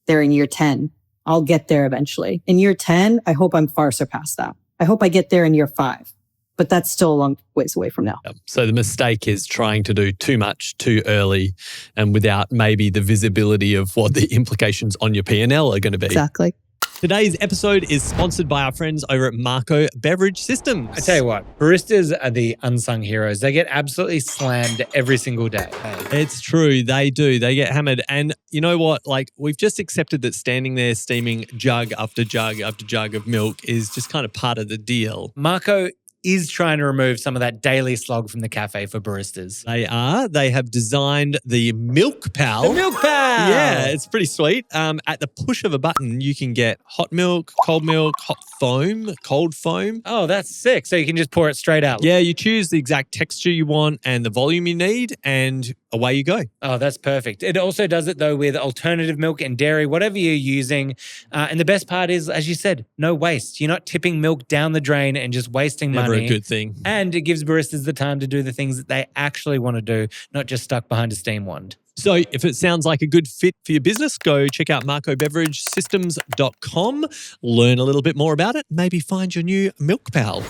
They're in year 10. I'll get there eventually. In year 10, I hope I'm far surpassed that. I hope I get there in year 5. But that's still a long ways away from now. So the mistake is trying to do too much too early, and without maybe the visibility of what the implications on your P&L are going to be. Exactly. Today's episode is sponsored by our friends over at Marco Beverage Systems. I tell you what, baristas are the unsung heroes. They get absolutely slammed every single day. It's true. They do. They get hammered. And you know what? We've just accepted that standing there steaming jug after jug after jug of milk is just kind of part of the deal. Marco is trying to remove some of that daily slog from the cafe for baristas. They are. They have designed the Milk Pal. The Milk Pal! Yeah, it's pretty sweet. At the push of a button, you can get hot milk, hot foam, cold foam. Oh, that's sick. So you can just pour it straight out. Yeah, you choose the exact texture you want and the volume you need, and away you go. Oh, that's perfect. It also does it, though, with alternative milk and dairy, whatever you're using. And the best part is, as you said, no waste. You're not tipping milk down the drain and just wasting money. Never a good thing. And it gives baristas the time to do the things that they actually want to do, not just stuck behind a steam wand. So if it sounds like a good fit for your business, go check out marcobeveragesystems.com, learn a little bit more about it, maybe find your new Milk Pal.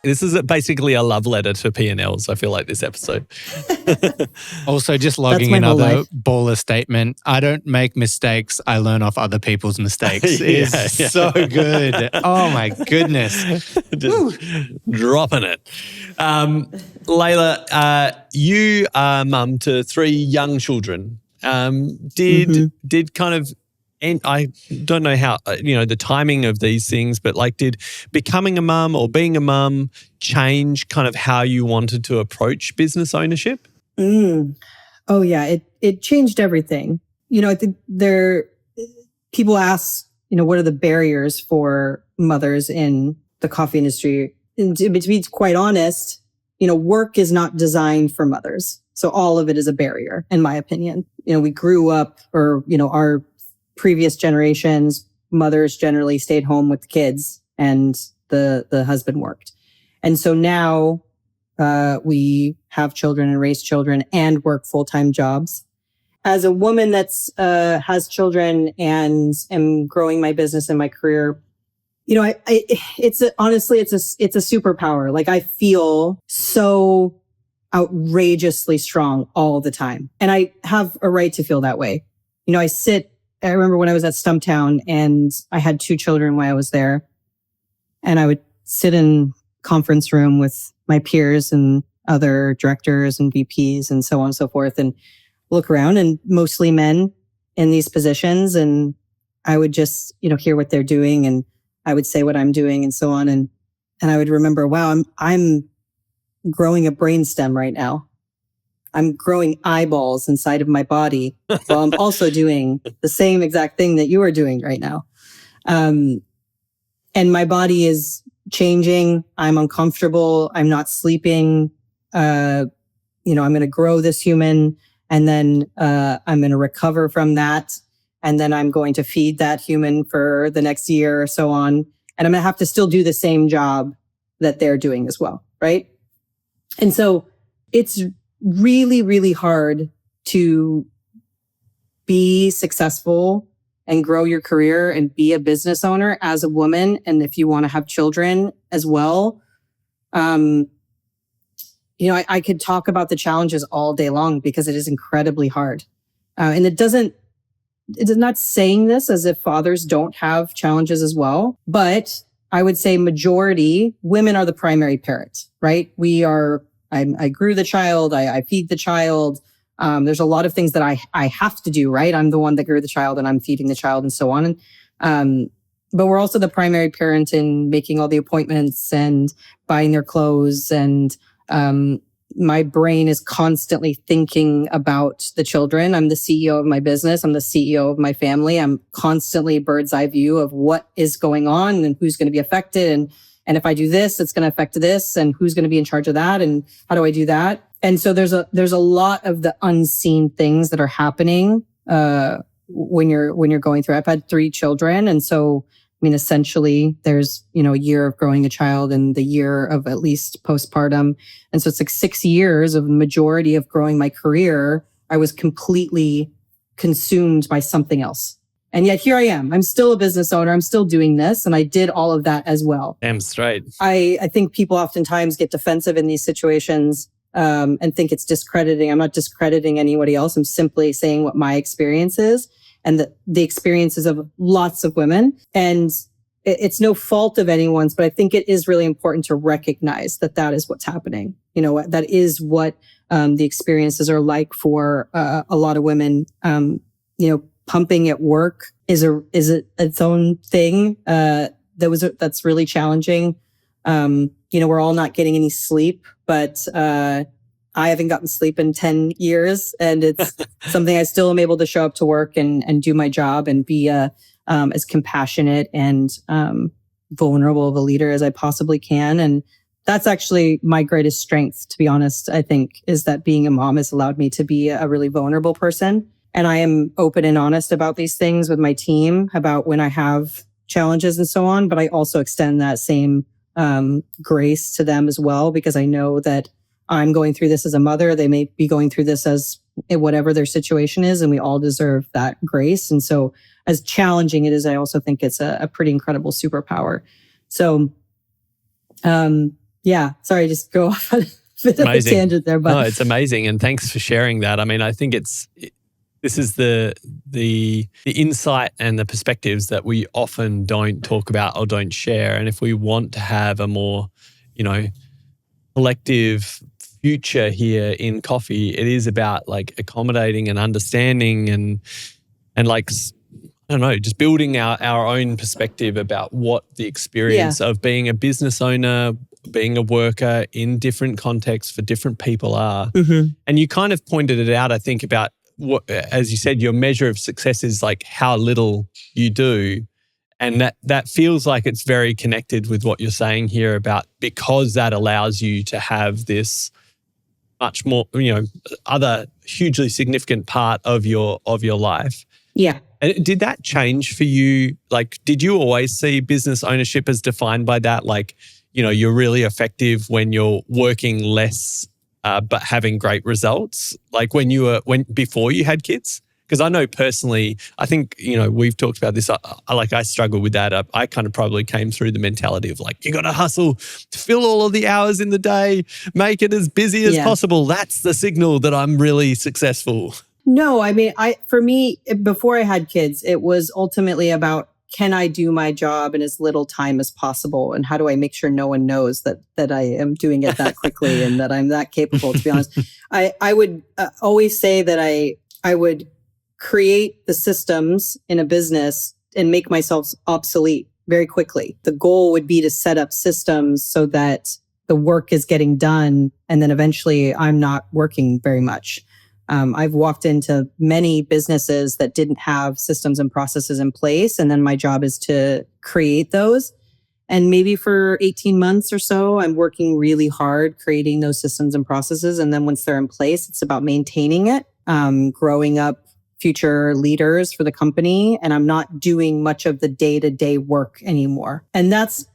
This is basically a love letter to P&Ls, I feel like, this episode. Also, just logging another baller statement. I don't make mistakes. I learn off other people's mistakes. It's so good. Oh, my goodness. Just dropping it. Laila, you are mum to 3 young children. Did kind of, and I don't know how, the timing of these things, but did becoming a mum or being a mum change kind of how you wanted to approach business ownership? Oh, yeah. It changed everything. I think people ask, what are the barriers for mothers in the coffee industry? And to be quite honest, work is not designed for mothers. So all of it is a barrier, in my opinion. We grew up, or, our previous generations, mothers generally stayed home with the kids and the husband worked. And so now we have children and raise children and work full-time jobs. as a woman that's has children and am growing my business and my career, honestly, it's a superpower. Like I feel so outrageously strong all the time. And I have a right to feel that way. I remember when I was at Stumptown and I had 2 children when I was there, and I would sit in conference room with my peers and other directors and VPs and so on and so forth, and look around, and mostly men in these positions. And I would just, hear what they're doing, and I would say what I'm doing and so on. And I would remember, wow, I'm growing a brainstem right now. I'm growing eyeballs inside of my body while I'm also doing the same exact thing that you are doing right now. And my body is changing. I'm uncomfortable. I'm not sleeping. I'm going to grow this human, and then I'm going to recover from that. And then I'm going to feed that human for the next year or so on. And I'm going to have to still do the same job that they're doing as well. Right. And so it's really, really hard to be successful and grow your career and be a business owner as a woman. And if you want to have children as well, I could talk about the challenges all day long because it is incredibly hard. And it is not saying this as if fathers don't have challenges as well, but I would say majority women are the primary parent, right? I grew the child, I feed the child. There's a lot of things that I have to do, right? I'm the one that grew the child and I'm feeding the child and so on. But we're also the primary parent in making all the appointments and buying their clothes. And my brain is constantly thinking about the children. I'm the CEO of my business. I'm the CEO of my family. I'm constantly bird's eye view of what is going on and who's going to be affected. And if I do this, it's going to affect this, and who's going to be in charge of that, and how do I do that? And so there's a lot of the unseen things that are happening when you're going through. I've had 3 children, and so essentially there's a year of growing a child and the year of at least postpartum, and so it's like 6 years of the majority of growing my career. I was completely consumed by something else. And yet here I am. I'm still a business owner. I'm still doing this. And I did all of that as well. Damn straight. I think people oftentimes get defensive in these situations and think it's discrediting. I'm not discrediting anybody else. I'm simply saying what my experience is and the experiences of lots of women. And it's no fault of anyone's, but I think it is really important to recognize that is what's happening. That is what the experiences are like for a lot of women. Pumping at work is its own thing. That's really challenging. We're all not getting any sleep, but I haven't gotten sleep in 10 years, and it's something I still am able to show up to work and do my job and be as compassionate and vulnerable of a leader as I possibly can. And that's actually my greatest strength, to be honest, I think, is that being a mom has allowed me to be a really vulnerable person. And I am open and honest about these things with my team about when I have challenges and so on. But I also extend that same grace to them as well, because I know that I'm going through this as a mother. They may be going through this as whatever their situation is, and we all deserve that grace. And so as challenging it is, I also think it's a pretty incredible superpower. So, sorry, just go off on a bit of a tangent there. But no, it's amazing. And thanks for sharing that. I mean, I think this is the insight and the perspectives that we often don't talk about or don't share. And if we want to have a more, collective future here in coffee, it is about like accommodating and understanding and like, I don't know, just building our own perspective about what the experience of being a business owner, being a worker in different contexts for different people are. Mm-hmm. And you kind of pointed it out, I think, about what, as you said, your measure of success is like how little you do. And that feels like it's very connected with what you're saying here about, because that allows you to have this much more, other hugely significant part of your life. Yeah. And did that change for you? Like, did you always see business ownership as defined by that? Like, you're really effective when you're working less but having great results? Like before you had kids? Because I know personally, I think, we've talked about this. I struggle with that. I kind of probably came through the mentality of like, you got to hustle, fill all of the hours in the day, make it as busy as possible. That's the signal that I'm really successful. No, I mean, for me, before I had kids, it was ultimately about, can I do my job in as little time as possible? And how do I make sure no one knows that I am doing it that quickly and that I'm that capable, to be honest? I would always say that I would create the systems in a business and make myself obsolete very quickly. The goal would be to set up systems so that the work is getting done and then eventually I'm not working very much. I've walked into many businesses that didn't have systems and processes in place, and then my job is to create those. And maybe for 18 months or so, I'm working really hard creating those systems and processes. And then once they're in place, it's about maintaining it, growing up future leaders for the company. And I'm not doing much of the day-to-day work anymore. And that's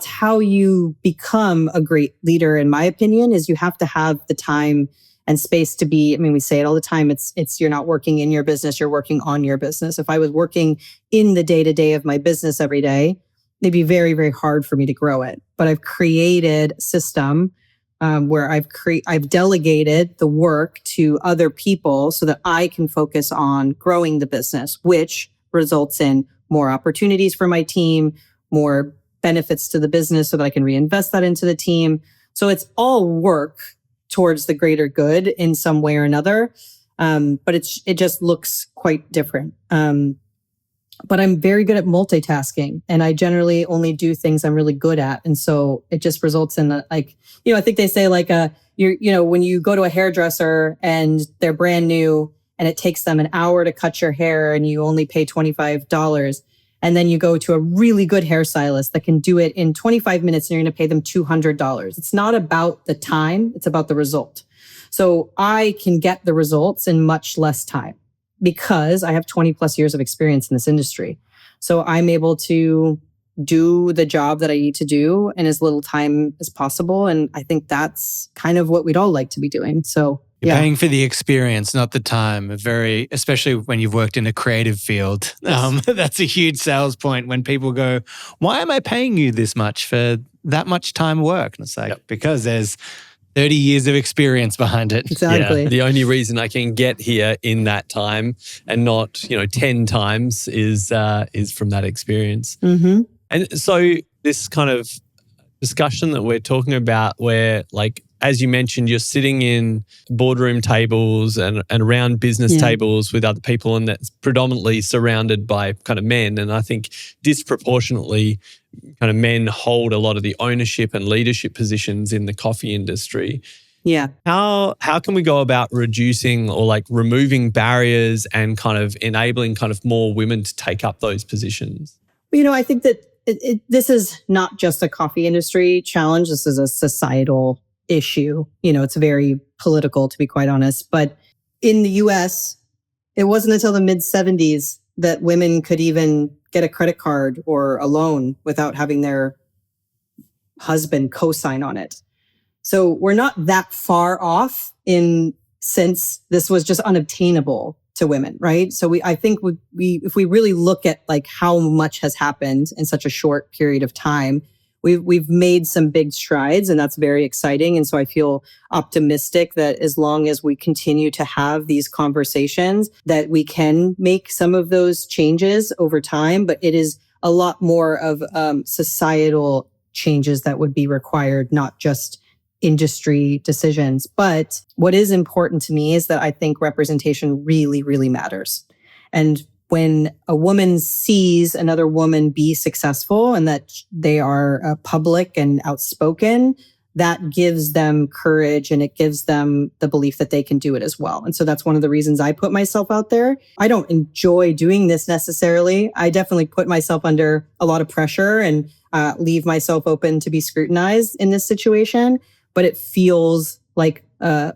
how you become a great leader, in my opinion, is you have to have the time and space to be, we say it all the time, it's you're not working in your business, you're working on your business. If I was working in the day-to-day of my business every day, it'd be very, very hard for me to grow it. But I've created a system where I've delegated the work to other people so that I can focus on growing the business, which results in more opportunities for my team, more benefits to the business so that I can reinvest that into the team. So it's all work towards the greater good in some way or another. But it just looks quite different. But I'm very good at multitasking, and I generally only do things I'm really good at. And so it just results in I think they say when you go to a hairdresser and they're brand new and it takes them an hour to cut your hair and you only pay $25. And then you go to a really good hairstylist that can do it in 25 minutes and you're going to pay them $200. It's not about the time, it's about the result. So I can get the results in much less time because I have 20 plus years of experience in this industry. So I'm able to do the job that I need to do in as little time as possible. And I think that's kind of what we'd all like to be doing. So you're paying for the experience, not the time. Especially when you've worked in a creative field. That's a huge sales point when people go, why am I paying you this much for that much time work? And it's like, because there's 30 years of experience behind it. Exactly. Yeah, the only reason I can get here in that time and not, 10 times is from that experience. Mm-hmm. And so this kind of discussion that we're talking about where, like, as you mentioned, you're sitting in boardroom tables and around business tables with other people, and that's predominantly surrounded by kind of men. And I think disproportionately kind of men hold a lot of the ownership and leadership positions in the coffee industry. Yeah. How can we go about reducing or like removing barriers and kind of enabling kind of more women to take up those positions? I think that this is not just a coffee industry challenge. This is a societal issue. It's very political, to be quite honest. But in the US, it wasn't until the mid-70s that women could even get a credit card or a loan without having their husband co-sign on it. So we're not that far off since this was just unobtainable to women, right? So I think if we really look at like how much has happened in such a short period of time, we've made some big strides, and that's very exciting. And so I feel optimistic that as long as we continue to have these conversations, that we can make some of those changes over time. But it is a lot more of societal changes that would be required, not just industry decisions. But what is important to me is that I think representation really, really matters. And when a woman sees another woman be successful and that they are public and outspoken, that gives them courage and it gives them the belief that they can do it as well. And so that's one of the reasons I put myself out there. I don't enjoy doing this necessarily. I definitely put myself under a lot of pressure and leave myself open to be scrutinized in this situation. But it feels like a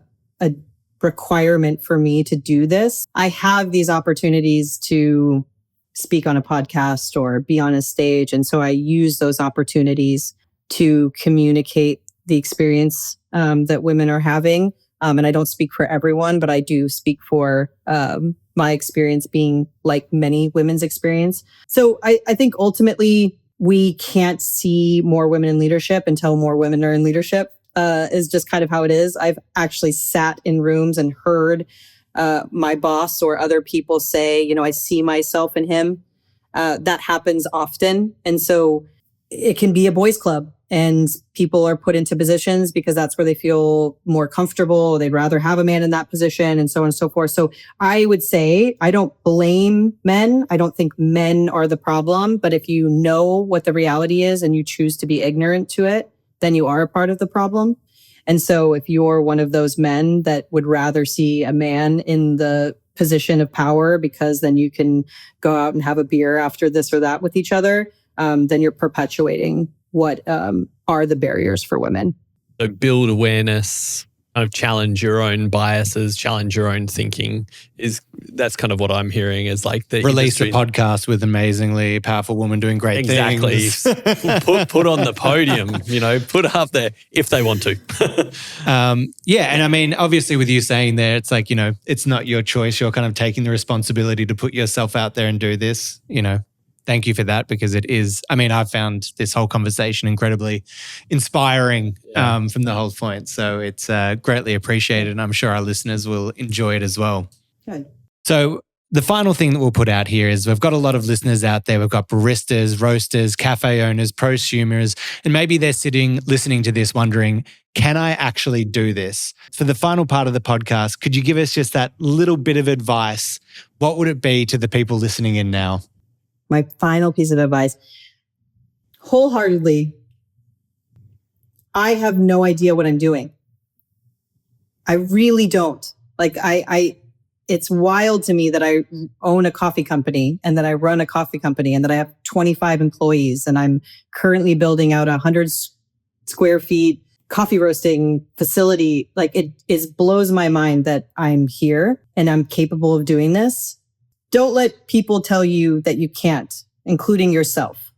requirement for me to do this. I have these opportunities to speak on a podcast or be on a stage. And so I use those opportunities to communicate the experience that women are having. And I don't speak for everyone, but I do speak for my experience being like many women's experience. So I think ultimately we can't see more women in leadership until more women are in leadership, is just kind of how it is. I've actually sat in rooms and heard my boss or other people say, I see myself in him. That happens often. And so it can be a boys' club and people are put into positions because that's where they feel more comfortable. They'd rather have a man in that position and so on and so forth. So I would say I don't blame men. I don't think men are the problem. But if you know what the reality is and you choose to be ignorant to it, then you are a part of the problem. And so if you're one of those men that would rather see a man in the position of power because then you can go out and have a beer after this or that with each other, then you're perpetuating what are the barriers for women. So build awareness, kind of challenge your own biases, challenge your own thinking. That's kind of what I'm hearing is like the release a podcast with amazingly powerful women doing great things. put on the podium, put it up there if they want to. And I mean, obviously with you saying there, it's like, it's not your choice. You're kind of taking the responsibility to put yourself out there and do this, Thank you for that because it is, I've found this whole conversation incredibly inspiring from the whole point. So it's greatly appreciated and I'm sure our listeners will enjoy it as well. Good. So the final thing that we'll put out here is we've got a lot of listeners out there. We've got baristas, roasters, cafe owners, prosumers, and maybe they're sitting listening to this wondering, can I actually do this? For the final part of the podcast, could you give us just that little bit of advice? What would it be to the people listening in now? My final piece of advice, wholeheartedly, I have no idea what I'm doing. I really don't. Like it's wild to me that I own a coffee company and that I run a coffee company and that I have 25 employees and I'm currently building out 100 square feet coffee roasting facility. Like it blows my mind that I'm here and I'm capable of doing this. Don't let people tell you that you can't, including yourself.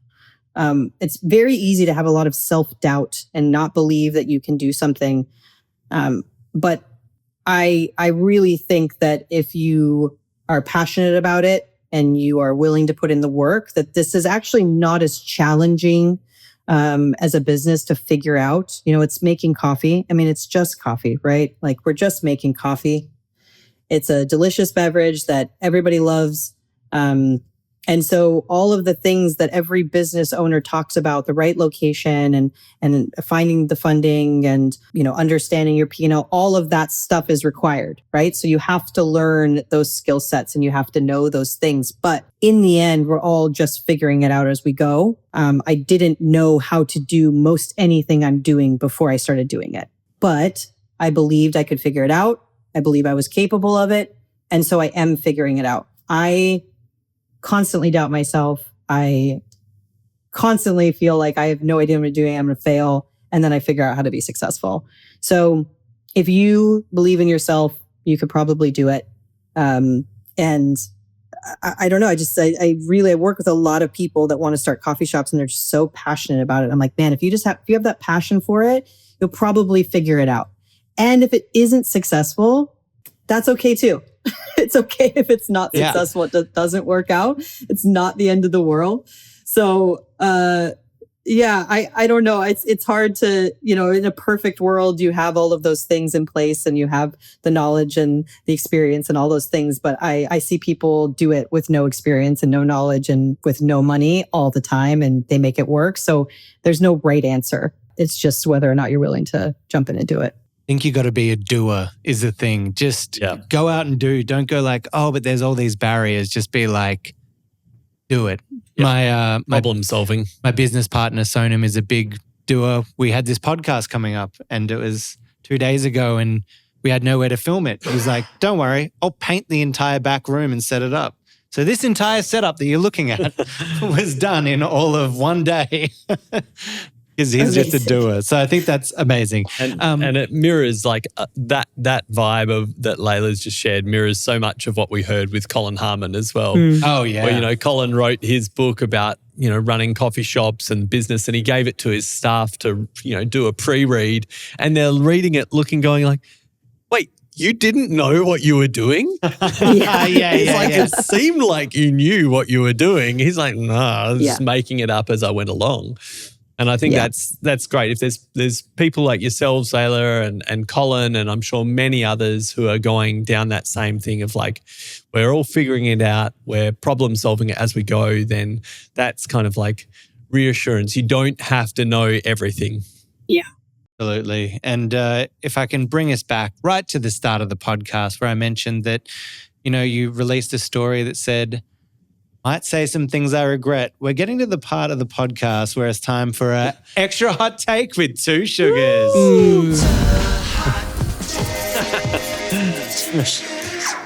It's very easy to have a lot of self-doubt and not believe that you can do something. But I really think that if you are passionate about it and you are willing to put in the work, that this is actually not as challenging as a business to figure out. It's making coffee. It's just coffee, right? Like we're just making coffee. It's a delicious beverage that everybody loves. And so all of the things that every business owner talks about, the right location and finding the funding and, understanding your P&L, all of that stuff is required, right? So you have to learn those skill sets and you have to know those things. But in the end, we're all just figuring it out as we go. I didn't know how to do most anything I'm doing before I started doing it, but I believed I could figure it out. I believe I was capable of it. And so I am figuring it out. I constantly doubt myself. I constantly feel like I have no idea what I'm doing. I'm going to fail. And then I figure out how to be successful. So if you believe in yourself, you could probably do it. And I don't know. I really work with a lot of people that want to start coffee shops and they're just so passionate about it. I'm like, man, if you have that passion for it, you'll probably figure it out. And if it isn't successful, that's okay too. It's okay if it's not successful. It doesn't work out. It's not the end of the world. So, I don't know. It's hard to, in a perfect world, you have all of those things in place and you have the knowledge and the experience and all those things. But I see people do it with no experience and no knowledge and with no money all the time and they make it work. So there's no right answer. It's just whether or not you're willing to jump in and do it. I think you got to be a doer is the thing. Just go out and do. Don't go like, oh, but there's all these barriers. Just be like, do it. Yeah. My problem solving. My business partner, Sonam, is a big doer. We had this podcast coming up and it was 2 days ago and we had nowhere to film it. He was like, don't worry, I'll paint the entire back room and set it up. So this entire setup that you're looking at was done in all of one day. Because he's just a doer. So I think that's amazing. And it mirrors like that vibe of that Laila's just shared mirrors so much of what we heard with Colin Harmon as well. Oh, yeah. Where, Colin wrote his book about, running coffee shops and business, and he gave it to his staff to, do a pre-read, and they're reading it going like, wait, you didn't know what you were doing? It seemed like you knew what you were doing. He's like, no, I was just making it up as I went along. And I think that's great. If there's people like yourselves, Laila and Colin, and I'm sure many others who are going down that same thing of like, we're all figuring it out, we're problem solving it as we go, then that's kind of like reassurance. You don't have to know everything. Yeah. Absolutely. And if I can bring us back right to the start of the podcast where I mentioned that, you released a story that said, might say some things I regret. We're getting to the part of the podcast where it's time for an extra hot take with two sugars.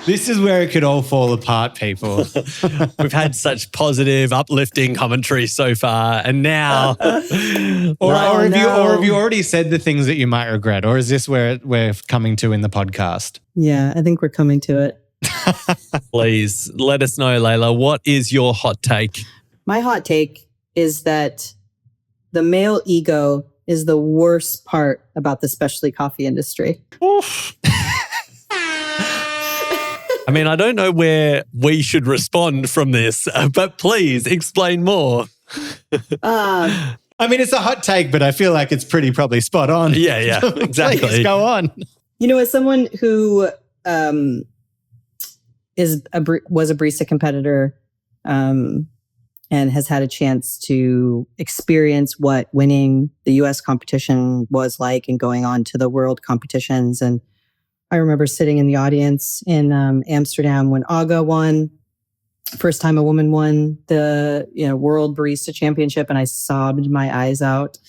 This is where it could all fall apart, people. We've had such positive, uplifting commentary so far, and now, or have you already said the things that you might regret, or is this where we're coming to in the podcast? Yeah, I think we're coming to it. Please let us know, Laila. What is your hot take? My hot take is that the male ego is the worst part about the specialty coffee industry. I mean, I don't know where we should respond from this, but please explain more. I mean, it's a hot take, but I feel like it's probably spot on. Yeah, exactly. Please go on. As someone who was a barista competitor and has had a chance to experience what winning the US competition was like and going on to the world competitions. And I remember sitting in the audience in Amsterdam when Aga won, first time a woman won the World Barista Championship, and I sobbed my eyes out.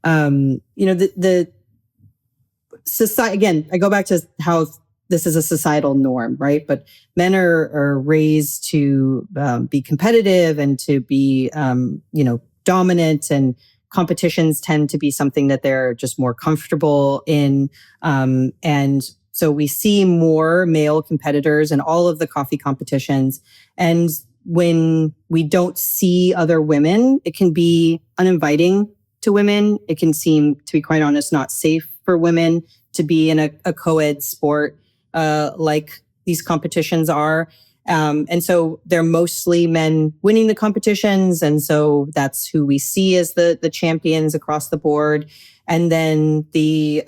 The society, again, I go back to how this is a societal norm, right? But men are raised to be competitive and to be, dominant, and competitions tend to be something that they're just more comfortable in. And so we see more male competitors in all of the coffee competitions. And when we don't see other women, it can be uninviting to women. It can seem, to be quite honest, not safe for women to be in a co-ed sport like these competitions are. And so they're mostly men winning the competitions. And so that's who we see as the champions across the board. And then the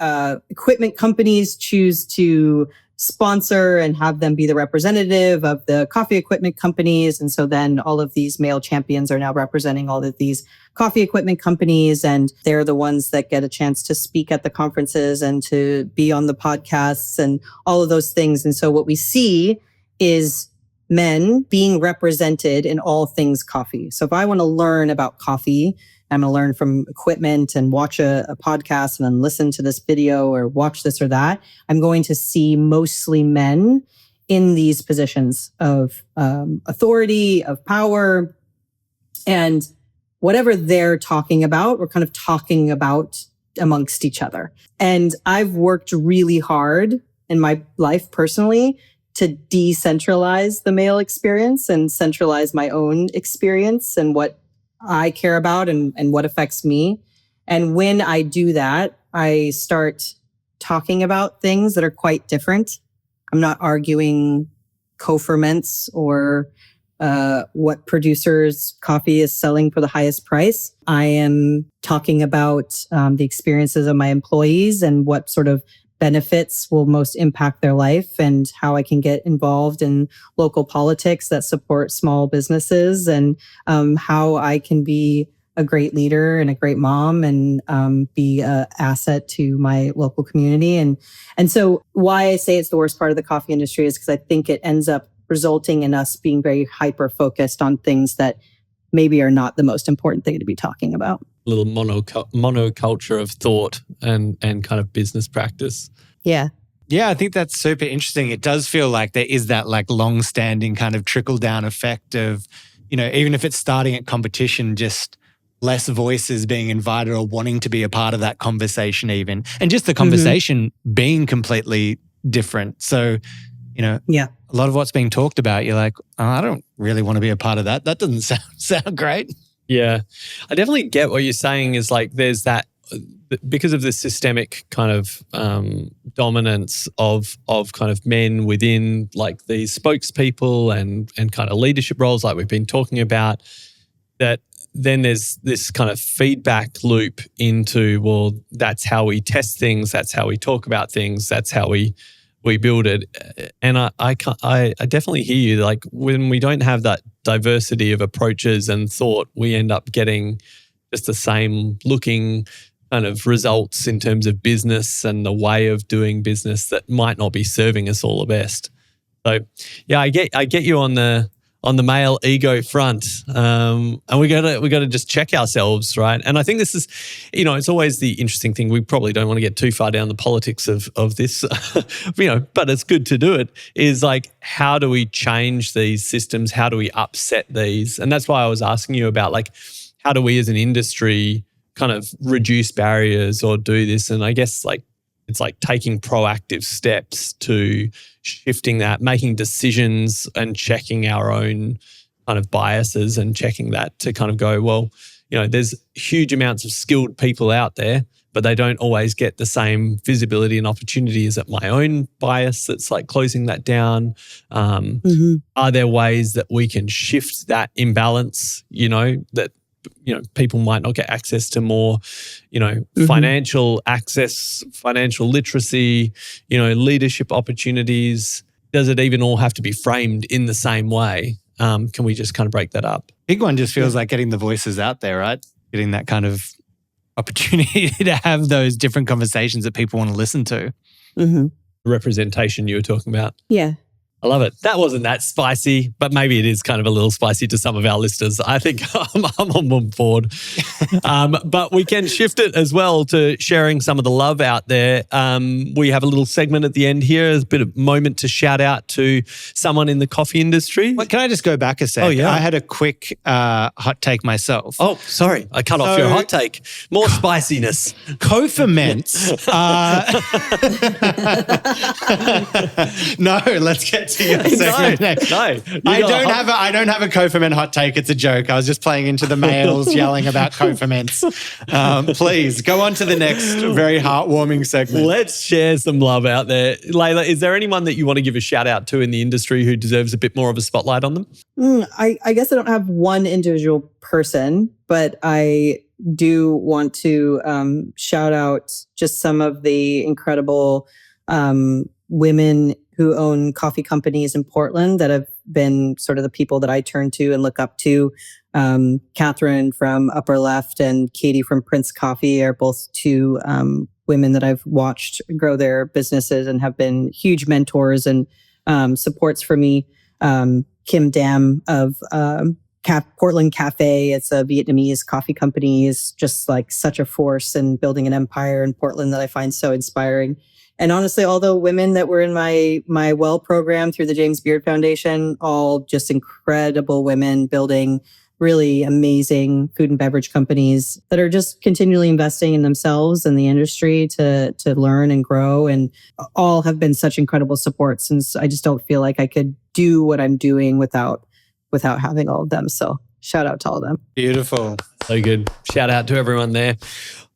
equipment companies choose to sponsor and have them be the representative of the coffee equipment companies. And so then all of these male champions are now representing all of these coffee equipment companies. And they're the ones that get a chance to speak at the conferences and to be on the podcasts and all of those things. And so what we see is men being represented in all things coffee. So if I want to learn about coffee, I'm going to learn from equipment and watch a podcast and then listen to this video or watch this or that, I'm going to see mostly men in these positions of authority, of power. And whatever they're talking about, we're kind of talking about amongst each other. And I've worked really hard in my life personally to decentralize the male experience and centralize my own experience and what I care about and what affects me. And when I do that, I start talking about things that are quite different. I'm not arguing co-ferments or what producer's coffee is selling for the highest price. I am talking about the experiences of my employees and what sort of benefits will most impact their life and how I can get involved in local politics that support small businesses and how I can be a great leader and a great mom and be an asset to my local community. And so why I say it's the worst part of the coffee industry is because I think it ends up resulting in us being very hyper-focused on things that maybe are not the most important thing to be talking about. A little monoculture of thought and kind of business practice. Yeah. Yeah, I think that's super interesting. It does feel like there is that like long-standing kind of trickle-down effect of, even if it's starting at competition, just less voices being invited or wanting to be a part of that conversation even. And just the conversation being completely different. So, a lot of what's being talked about, you're like, oh, I don't really want to be a part of that. That doesn't sound great. Yeah. I definitely get what you're saying is like there's that, because of the systemic kind of dominance of kind of men within like these spokespeople and kind of leadership roles like we've been talking about, that then there's this kind of feedback loop into, well, that's how we test things, that's how we talk about things, that's how we build it. And I definitely hear you. Like when we don't have that diversity of approaches and thought, we end up getting just the same looking kind of results in terms of business and the way of doing business that might not be serving us all the best. So yeah, I get you on the male ego front, and we gotta just check ourselves, right? And I think this is, it's always the interesting thing. We probably don't want to get too far down the politics of this, but it's good to do it. Is like, how do we change these systems? How do we upset these? And that's why I was asking you about like, how do we as an industry kind of reduce barriers or do this? And I guess like it's like taking proactive steps to shifting that, making decisions and checking our own kind of biases and checking that to kind of go, well, there's huge amounts of skilled people out there, but they don't always get the same visibility and opportunity. Is it my own bias that's like closing that down? Are there ways that we can shift that imbalance, that people might not get access to more, financial access, financial literacy, leadership opportunities? Does it even all have to be framed in the same way? Can we just kind of break that up? Big one just feels like getting the voices out there, right? Getting that kind of opportunity to have those different conversations that people want to listen to. Representation you were talking about. Yeah. I love it. That wasn't that spicy, but maybe it is kind of a little spicy to some of our listeners. I think I'm on board. But we can shift it as well to sharing some of the love out there. We have a little segment at the end here, a bit of moment to shout out to someone in the coffee industry. Can I just go back a sec? Oh, yeah. I had a quick hot take myself. Oh, sorry. I cut off your hot take. More spiciness. Co-ferments. No, let's get to your segment. No. I don't have a co-ferment hot take. It's a joke. I was just playing into the males yelling about co-ferments. Please go on to the next very heartwarming segment. Let's share some love out there. Laila, is there anyone that you want to give a shout out to in the industry who deserves a bit more of a spotlight on them? I guess I don't have one individual person, but I do want to shout out just some of the incredible women who own coffee companies in Portland that have been sort of the people that I turn to and look up to. Catherine from Upper Left and Katie from Prince Coffee are both two women that I've watched grow their businesses and have been huge mentors and supports for me. Kim Dam of Portland Café. It's a Vietnamese coffee company. Is just like such a force in building an empire in Portland that I find so inspiring. And honestly, all the women that were in my WELL program through the James Beard Foundation, all just incredible women building really amazing food and beverage companies that are just continually investing in themselves and the industry to learn and grow, and all have been such incredible support, since I just don't feel like I could do what I'm doing without having all of them. So shout out to all of them. Beautiful. So good. Shout out to everyone there.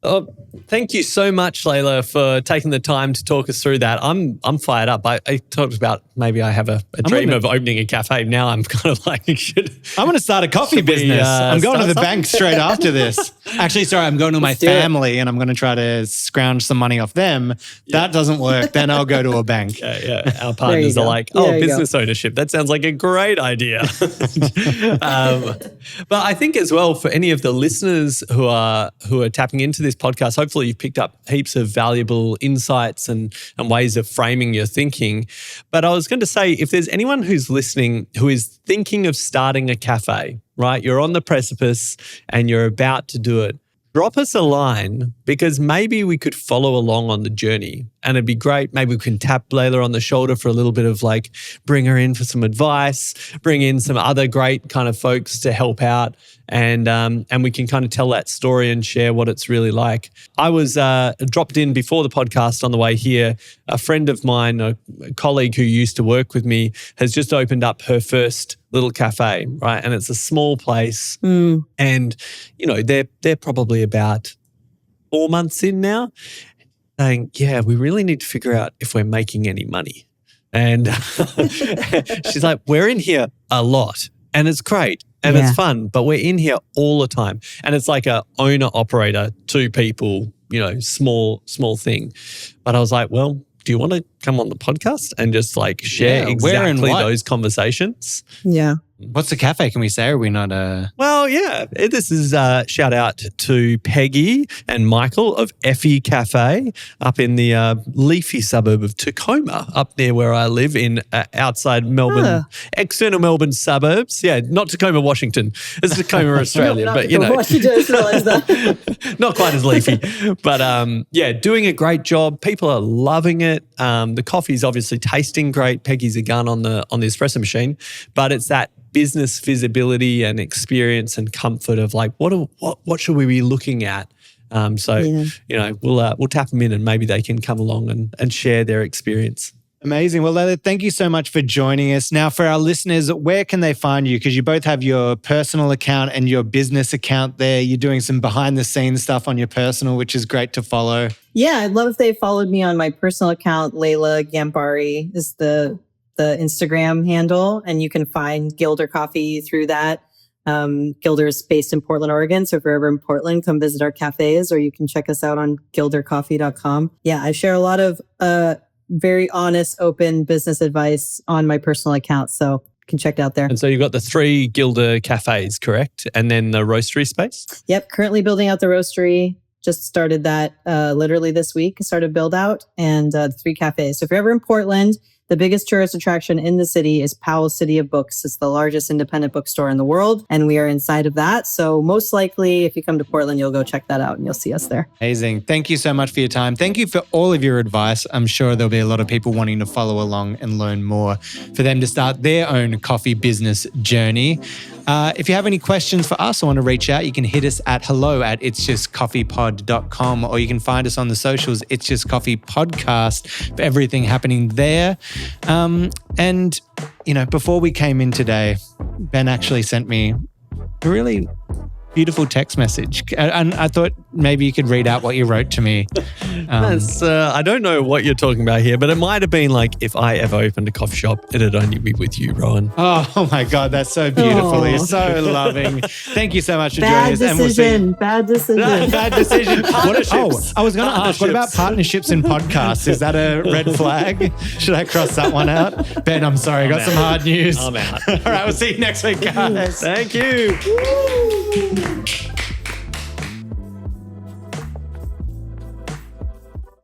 Oh, thank you so much, Laila, for taking the time to talk us through that. I'm fired up. I talked about maybe I have a dream of opening a cafe. Now I'm kind of like, I'm going to start a coffee business. I'm going to the bank straight after this. Actually, sorry, I'm going to my family and I'm going to try to scrounge some money off them. Yeah. That doesn't work. Then I'll go to a bank. Yeah. Our partners are like, business ownership. That sounds like a great idea. But I think as well, for any of the listeners who are tapping into this podcast, hopefully you've picked up heaps of valuable insights and ways of framing your thinking. But I was going to say, if there's anyone who's listening who is thinking of starting a cafe, right? You're on the precipice and you're about to do it. Drop us a line, because maybe we could follow along on the journey And it'd be great. Maybe we can tap Laila on the shoulder for a little bit of like, bring her in for some advice, bring in some other great kind of folks to help out. And we can kind of tell that story and share what it's really like. I was dropped in before the podcast on the way here. A friend of mine, a colleague who used to work with me, has just opened up her first little cafe, right? And it's a small place. And, you know, they're probably about 4 months in now, saying, yeah, we really need to figure out if we're making any money. And she's like, we're in here a lot and it's great. And it's fun, but we're in here all the time. And it's like a owner-operator, 2 people, you know, small thing. But I was like, well, do you want to come on the podcast and just like share exactly those conversations? Yeah. What's the cafe? Can we say? Are we not Well, yeah. This is a shout out to Peggy and Michael of Effie Cafe up in the leafy suburb of Tacoma, up near where I live in outside Melbourne, external Melbourne suburbs. Yeah, not Tacoma, Washington. It's Tacoma, Australia. But, you know, Washington, I just realized that. Not quite as leafy. But, yeah, doing a great job. People are loving it. The coffee's obviously tasting great. Peggy's a gun on the espresso machine. But it's that business visibility and experience and comfort of like, what should we be looking at? You know, we'll tap them in and maybe they can come along and share their experience. Amazing. Well, Laila, thank you so much for joining us. Now, for our listeners, where can they find you? Because you both have your personal account and your business account there. You're doing some behind the scenes stuff on your personal, which is great to follow. Yeah, I'd love if they followed me on my personal account. Laila Ghambari is the Instagram handle, and you can find Gilder Coffee through that. Gilder is based in Portland, Oregon. So if you're ever in Portland, come visit our cafes, or you can check us out on gildercoffee.com. Yeah, I share a lot of very honest, open business advice on my personal account. So you can check it out there. And so you've got the 3 Gilder cafes, correct? And then the roastery space? Yep, currently building out the roastery. Just started that literally this week, started build out, and 3 cafes. So if you're ever in Portland, the biggest tourist attraction in the city is Powell City of Books. It's the largest independent bookstore in the world, and we are inside of that. So most likely, if you come to Portland, you'll go check that out and you'll see us there. Amazing. Thank you so much for your time. Thank you for all of your advice. I'm sure there'll be a lot of people wanting to follow along and learn more for them to start their own coffee business journey. If you have any questions for us or want to reach out, you can hit us at hello@itsjustcoffeepod.com, or you can find us on the socials, It's Just Coffee Podcast, for everything happening there. And, you know, before we came in today, Ben actually sent me a really beautiful text message. And I thought maybe you could read out what you wrote to me. I don't know what you're talking about here, but it might have been like, if I ever opened a coffee shop, it'd only be with you, Rowan. Oh my God, that's so beautiful. You're so loving. Thank you so much for joining us. Bad decision. Bad decision. Partnerships. I was going to ask, what about partnerships in podcasts? Is that a red flag? Should I cross that one out? Ben, I'm sorry. I got some hard news. I'm out. All right, we'll see you next week, guys. Thank you. Woo.